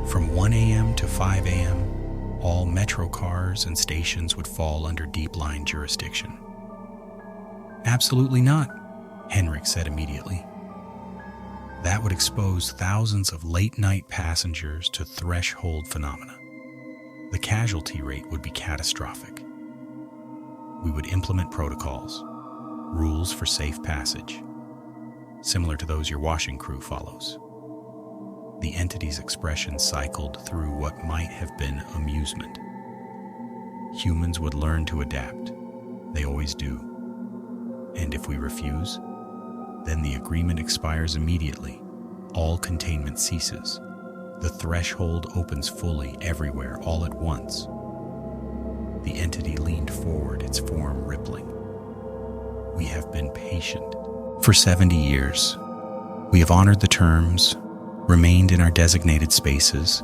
From 1 a.m. to 5 a.m., all metro cars and stations would fall under deep line jurisdiction. Absolutely not, Henrik said immediately. That would expose thousands of late-night passengers to threshold phenomena. The casualty rate would be catastrophic. We would implement protocols, rules for safe passage, similar to those your washing crew follows. The entity's expression cycled through what might have been amusement. Humans would learn to adapt. They always do. And if we refuse, then the agreement expires immediately. All containment ceases. The threshold opens fully everywhere all at once. The entity leaned forward, its form rippling. We have been patient. For 70 years, we have honored the terms, remained in our designated spaces,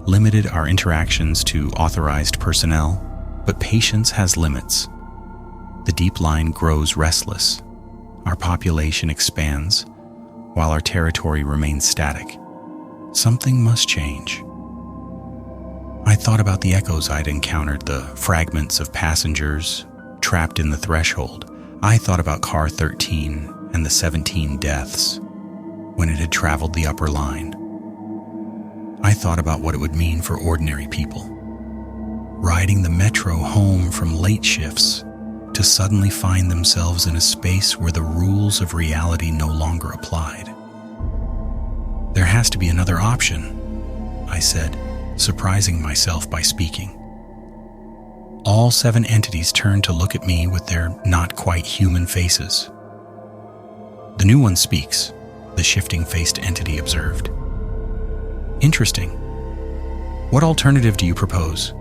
limited our interactions to authorized personnel, but patience has limits. The deep line grows restless. Our population expands, while our territory remains static. Something must change. I thought about the echoes I'd encountered, the fragments of passengers trapped in the threshold. I thought about Car 13 and the 17 deaths when it had traveled the upper line. I thought about what it would mean for ordinary people, riding the metro home from late shifts to suddenly find themselves in a space where the rules of reality no longer applied. There has to be another option, I said, surprising myself by speaking. All 7 entities turned to look at me with their not quite human faces. The new one speaks, the shifting-faced entity observed. Interesting. What alternative do you propose?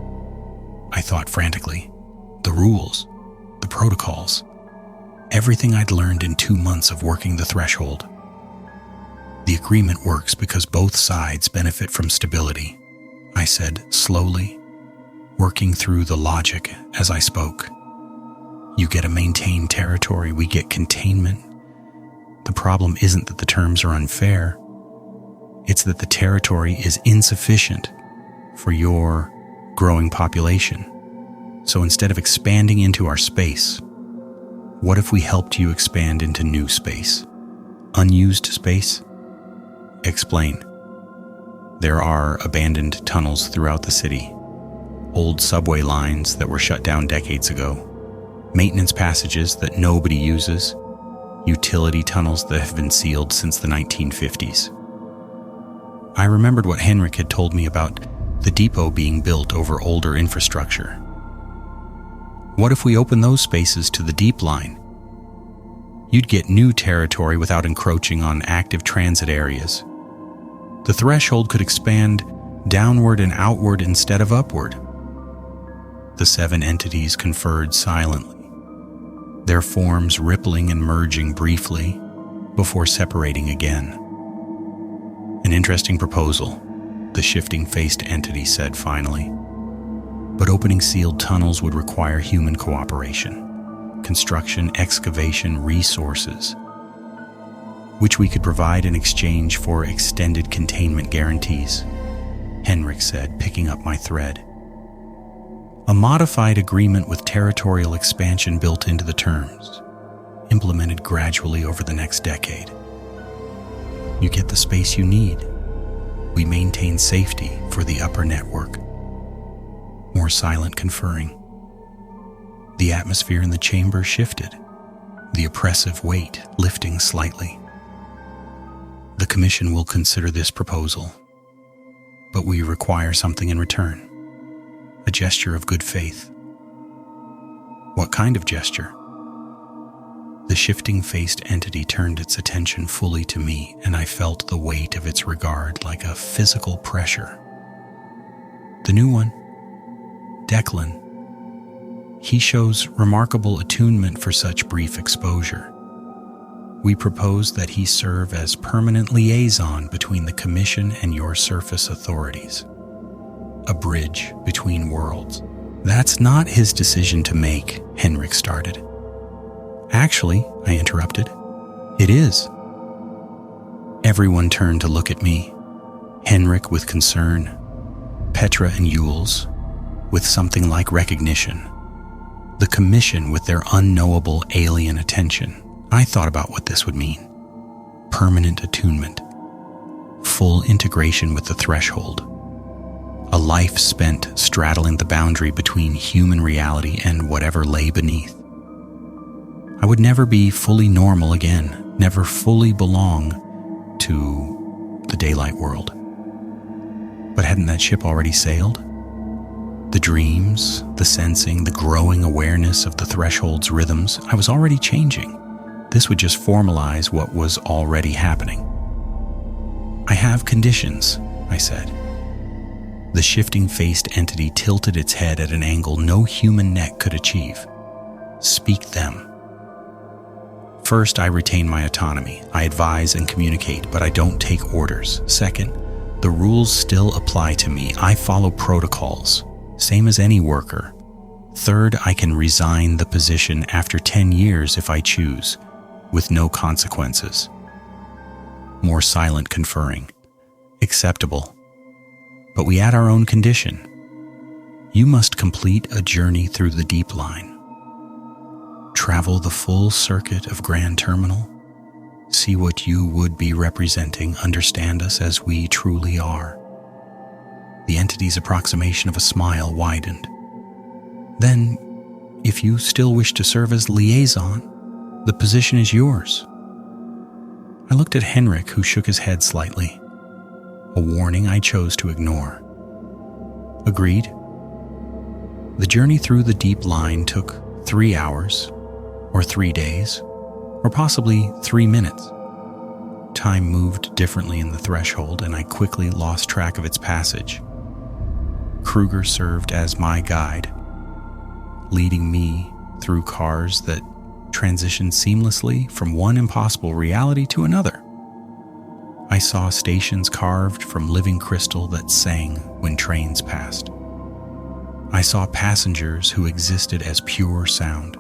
I thought frantically. The rules, the protocols, everything I'd learned in 2 months of working the threshold. The agreement works because both sides benefit from stability, I said slowly, working through the logic as I spoke. You get a maintained territory, we get containment. The problem isn't that the terms are unfair. It's that the territory is insufficient for your growing population. So instead of expanding into our space, what if we helped you expand into new space? Unused space? Explain. There are abandoned tunnels throughout the city, old subway lines that were shut down decades ago, maintenance passages that nobody uses, utility tunnels that have been sealed since the 1950s. I remembered what Henrik had told me about the depot being built over older infrastructure. What if we open those spaces to the deep line? You'd get new territory without encroaching on active transit areas. The threshold could expand downward and outward instead of upward. The 7 entities conferred silently, their forms rippling and merging briefly before separating again. An interesting proposal, the shifting-faced entity said finally. But opening sealed tunnels would require human cooperation, construction, excavation, resources, which we could provide in exchange for extended containment guarantees, Henrik said, picking up my thread. A modified agreement with territorial expansion built into the terms, implemented gradually over the next decade. You get the space you need. We maintain safety for the upper network. More silent conferring. The atmosphere in the chamber shifted, the oppressive weight lifting slightly. The Commission will consider this proposal, but we require something in return. A gesture of good faith. What kind of gesture? The shifting-faced entity turned its attention fully to me, and I felt the weight of its regard like a physical pressure. The new one, Declan, he shows remarkable attunement for such brief exposure. We propose that he serve as permanent liaison between the Commission and your surface authorities. A bridge between worlds. That's not his decision to make, Henrik started. Actually, I interrupted, it is. Everyone turned to look at me. Henrik with concern, Petra and Yules with something like recognition, the Commission with their unknowable alien attention. I thought about what this would mean. Permanent attunement, full integration with the threshold, a life spent straddling the boundary between human reality and whatever lay beneath. I would never be fully normal again, never fully belong to the daylight world. But hadn't that ship already sailed? The dreams, the sensing, the growing awareness of the threshold's rhythms, I was already changing. This would just formalize what was already happening. I have conditions, I said. The shifting-faced entity tilted its head at an angle no human neck could achieve. Speak them. First, I retain my autonomy. I advise and communicate, but I don't take orders. Second, the rules still apply to me. I follow protocols, same as any worker. Third, I can resign the position after 10 years if I choose, with no consequences. More silent conferring. Acceptable. But we add our own condition. You must complete a journey through the deep line. Travel the full circuit of Grand Terminal. See what you would be representing. Understand us as we truly are. The entity's approximation of a smile widened. Then, if you still wish to serve as liaison, the position is yours. I looked at Henrik, who shook his head slightly. A warning I chose to ignore. Agreed. The journey through the deep line took 3 hours, or 3 days, or possibly 3 minutes. Time moved differently in the threshold, and I quickly lost track of its passage. Kruger served as my guide, leading me through cars that transitioned seamlessly from one impossible reality to another. I saw stations carved from living crystal that sang when trains passed. I saw passengers who existed as pure sound,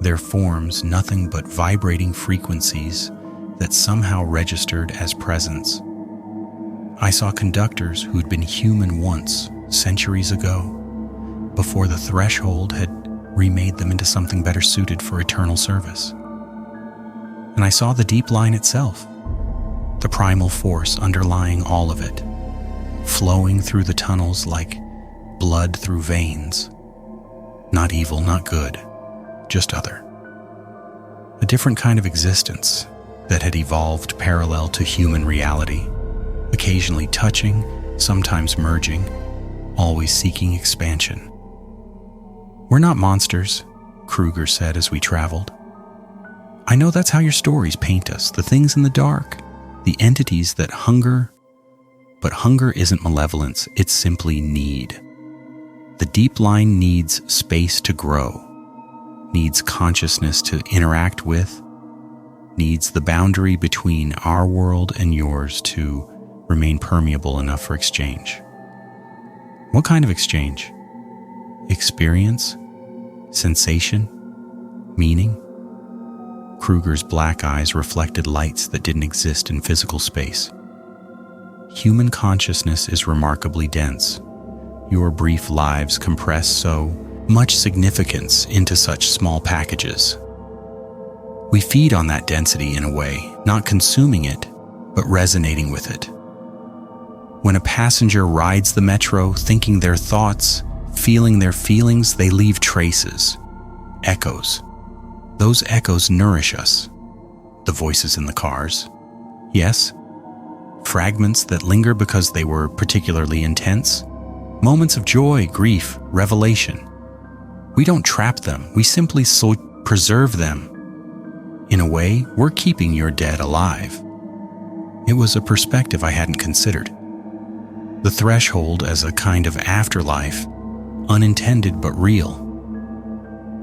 their forms nothing but vibrating frequencies that somehow registered as presence. I saw conductors who'd been human once, centuries ago, before the threshold had remade them into something better suited for eternal service. And I saw the deep line itself, the primal force underlying all of it, flowing through the tunnels like blood through veins. Not evil, not good, just other. A different kind of existence that had evolved parallel to human reality, occasionally touching, sometimes merging, always seeking expansion. We're not monsters, Kruger said as we traveled. I know that's how your stories paint us, the things in the dark, the entities that hunger. But hunger isn't malevolence, it's simply need. The deep line needs space to grow, needs consciousness to interact with, needs the boundary between our world and yours to remain permeable enough for exchange. What kind of exchange? Experience? Sensation? Meaning? Kruger's black eyes reflected lights that didn't exist in physical space. Human consciousness is remarkably dense. Your brief lives compress so much significance into such small packages. We feed on that density in a way, not consuming it, but resonating with it. When a passenger rides the metro thinking their thoughts, feeling their feelings, they leave traces, echoes. Those echoes nourish us. The voices in the cars, yes. Fragments that linger because they were particularly intense. Moments of joy, grief, revelation. We don't trap them, we simply preserve them. In a way, we're keeping your dead alive. It was a perspective I hadn't considered. The threshold as a kind of afterlife, unintended but real.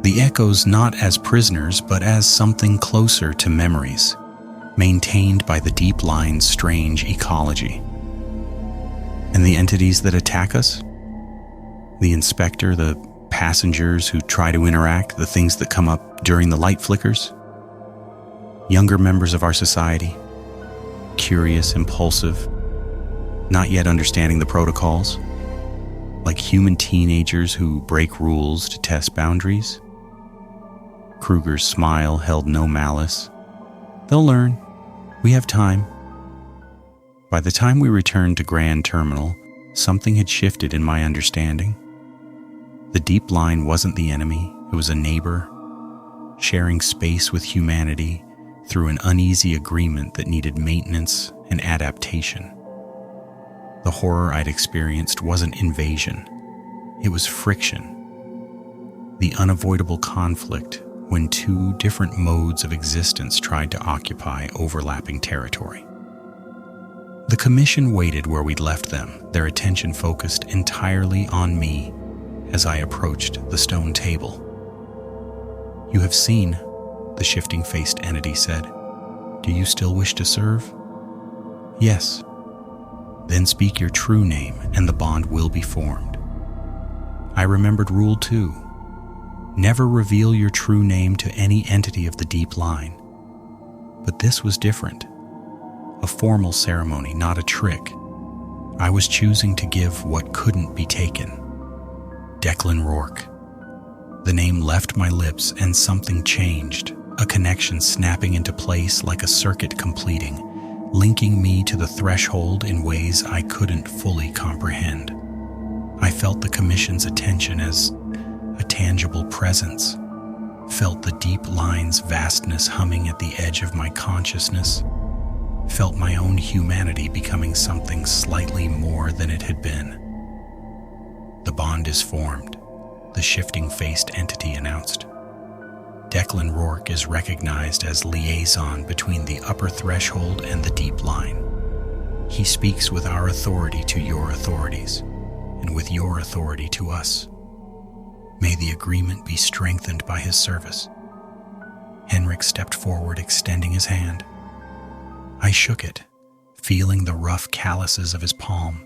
The echoes not as prisoners, but as something closer to memories, maintained by the deep line's strange ecology. And the entities that attack us? The inspector, the passengers who try to interact, the things that come up during the light flickers? Younger members of our society, curious, impulsive, not yet understanding the protocols, like human teenagers who break rules to test boundaries. Kruger's smile held no malice. They'll learn. We have time. By the time we returned to Grand Terminal, something had shifted in my understanding. The deep line wasn't the enemy, it was a neighbor, sharing space with humanity through an uneasy agreement that needed maintenance and adaptation. The horror I'd experienced wasn't invasion, it was friction. The unavoidable conflict when two different modes of existence tried to occupy overlapping territory. The Commission waited where we'd left them, their attention focused entirely on me as I approached the stone table. "You have seen," the shifting-faced entity said. "Do you still wish to serve?" "Yes." "Then speak your true name and the bond will be formed." I remembered Rule 2. Never reveal your true name to any entity of the deep line. But this was different. A formal ceremony, not a trick. I was choosing to give what couldn't be taken. Declan Rourke. The name left my lips and something changed, a connection snapping into place like a circuit completing, linking me to the threshold in ways I couldn't fully comprehend. I felt the Commission's attention as a tangible presence, felt the deep line's vastness humming at the edge of my consciousness, felt my own humanity becoming something slightly more than it had been. "The bond is formed," the shifting-faced entity announced. "Declan Rourke is recognized as liaison between the upper threshold and the deep line. He speaks with our authority to your authorities, and with your authority to us. May the agreement be strengthened by his service." Henrik stepped forward, extending his hand. I shook it, feeling the rough calluses of his palm,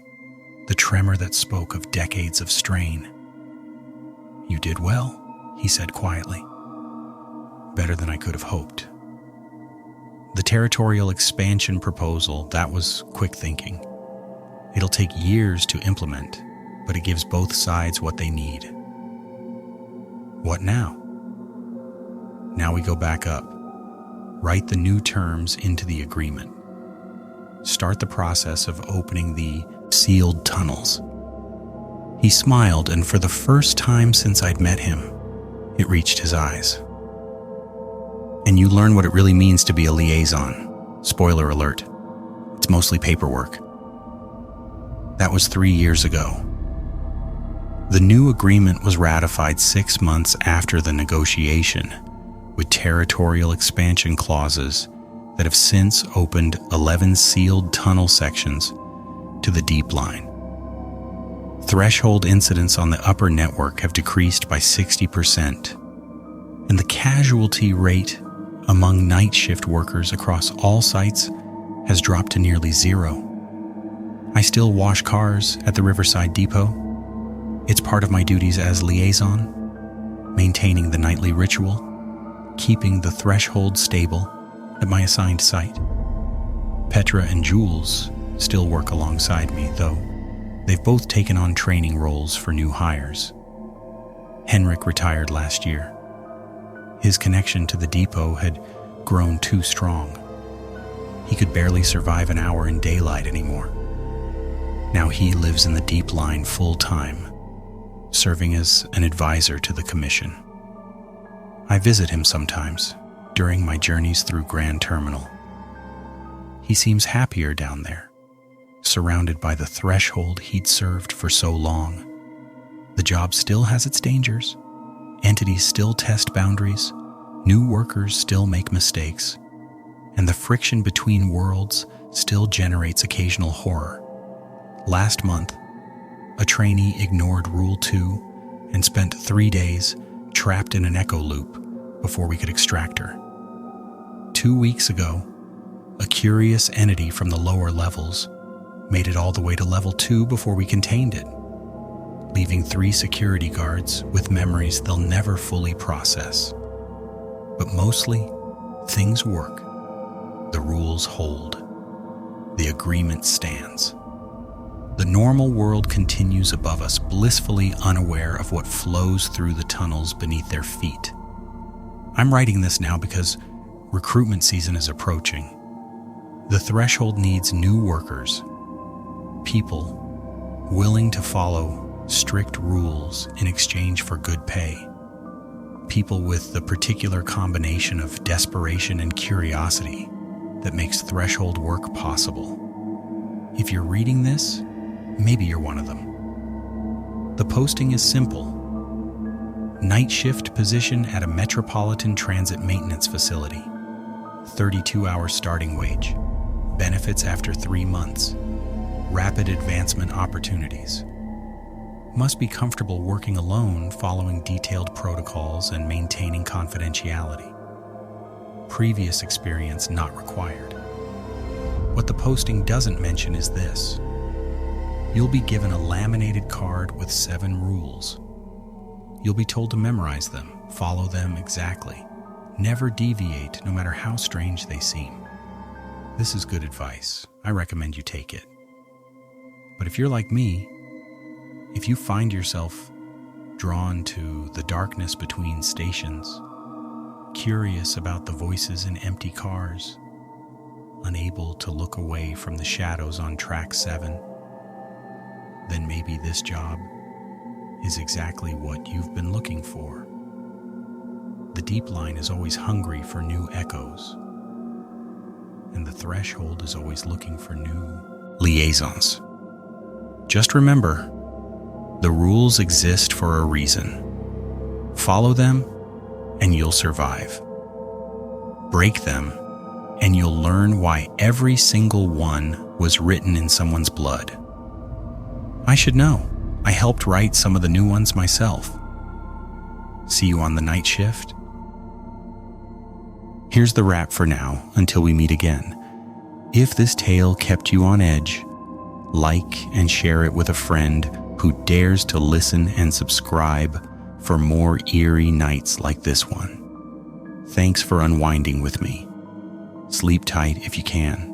the tremor that spoke of decades of strain. "You did well," he said quietly. "Better than I could have hoped." The territorial expansion proposal, that was quick thinking. It'll take years to implement, but it gives both sides what they need. What now? Now we go back up. Write the new terms into the agreement. Start the process of opening the sealed tunnels. He smiled, and for the first time since I'd met him, it reached his eyes. "And you learn what it really means to be a liaison. Spoiler alert, it's mostly paperwork." That was 3 years ago. The new agreement was ratified 6 months after the negotiation, with territorial expansion clauses that have since opened 11 sealed tunnel sections to the deep line. Threshold incidents on the upper network have decreased by 60%, and the casualty rate among night shift workers across all sites has dropped to nearly 0. I still wash cars at the Riverside Depot. It's part of my duties as liaison, maintaining the nightly ritual, keeping the threshold stable at my assigned site. Petra and Jules still work alongside me, though they've both taken on training roles for new hires. Henrik retired last year. His connection to the depot had grown too strong. He could barely survive an hour in daylight anymore. Now he lives in the deep line full-time, serving as an advisor to the Commission. I visit him sometimes during my journeys through Grand Terminal. He seems happier down there, surrounded by the threshold he'd served for so long. The job still has its dangers. Entities still test boundaries. New workers still make mistakes. And the friction between worlds still generates occasional horror. Last month, a trainee ignored Rule 2 and spent 3 days trapped in an echo loop before we could extract her. 2 weeks ago, a curious entity from the lower levels made it all the way to level 2 before we contained it, leaving 3 security guards with memories they'll never fully process. But mostly, things work. The rules hold. The agreement stands. The normal world continues above us, blissfully unaware of what flows through the tunnels beneath their feet. I'm writing this now because recruitment season is approaching. The threshold needs new workers, people willing to follow strict rules in exchange for good pay, people with the particular combination of desperation and curiosity that makes threshold work possible. If you're reading this, maybe you're one of them. The posting is simple. Night shift position at a Metropolitan Transit maintenance facility. 32-hour starting wage. Benefits after 3 months. Rapid advancement opportunities. Must be comfortable working alone, following detailed protocols and maintaining confidentiality. Previous experience not required. What the posting doesn't mention is this. You'll be given a laminated card with 7 rules. You'll be told to memorize them, follow them exactly. Never deviate, no matter how strange they seem. This is good advice. I recommend you take it. But if you're like me, if you find yourself drawn to the darkness between stations, curious about the voices in empty cars, unable to look away from the shadows on track 7, then maybe this job is exactly what you've been looking for. The deep line is always hungry for new echoes, and the threshold is always looking for new liaisons. Just remember, the rules exist for a reason. Follow them, and you'll survive. Break them, and you'll learn why every single one was written in someone's blood. I should know. I helped write some of the new ones myself. See you on the night shift. Here's the wrap for now, until we meet again. If this tale kept you on edge, like and share it with a friend who dares to listen and subscribe for more eerie nights like this one. Thanks for unwinding with me. Sleep tight if you can.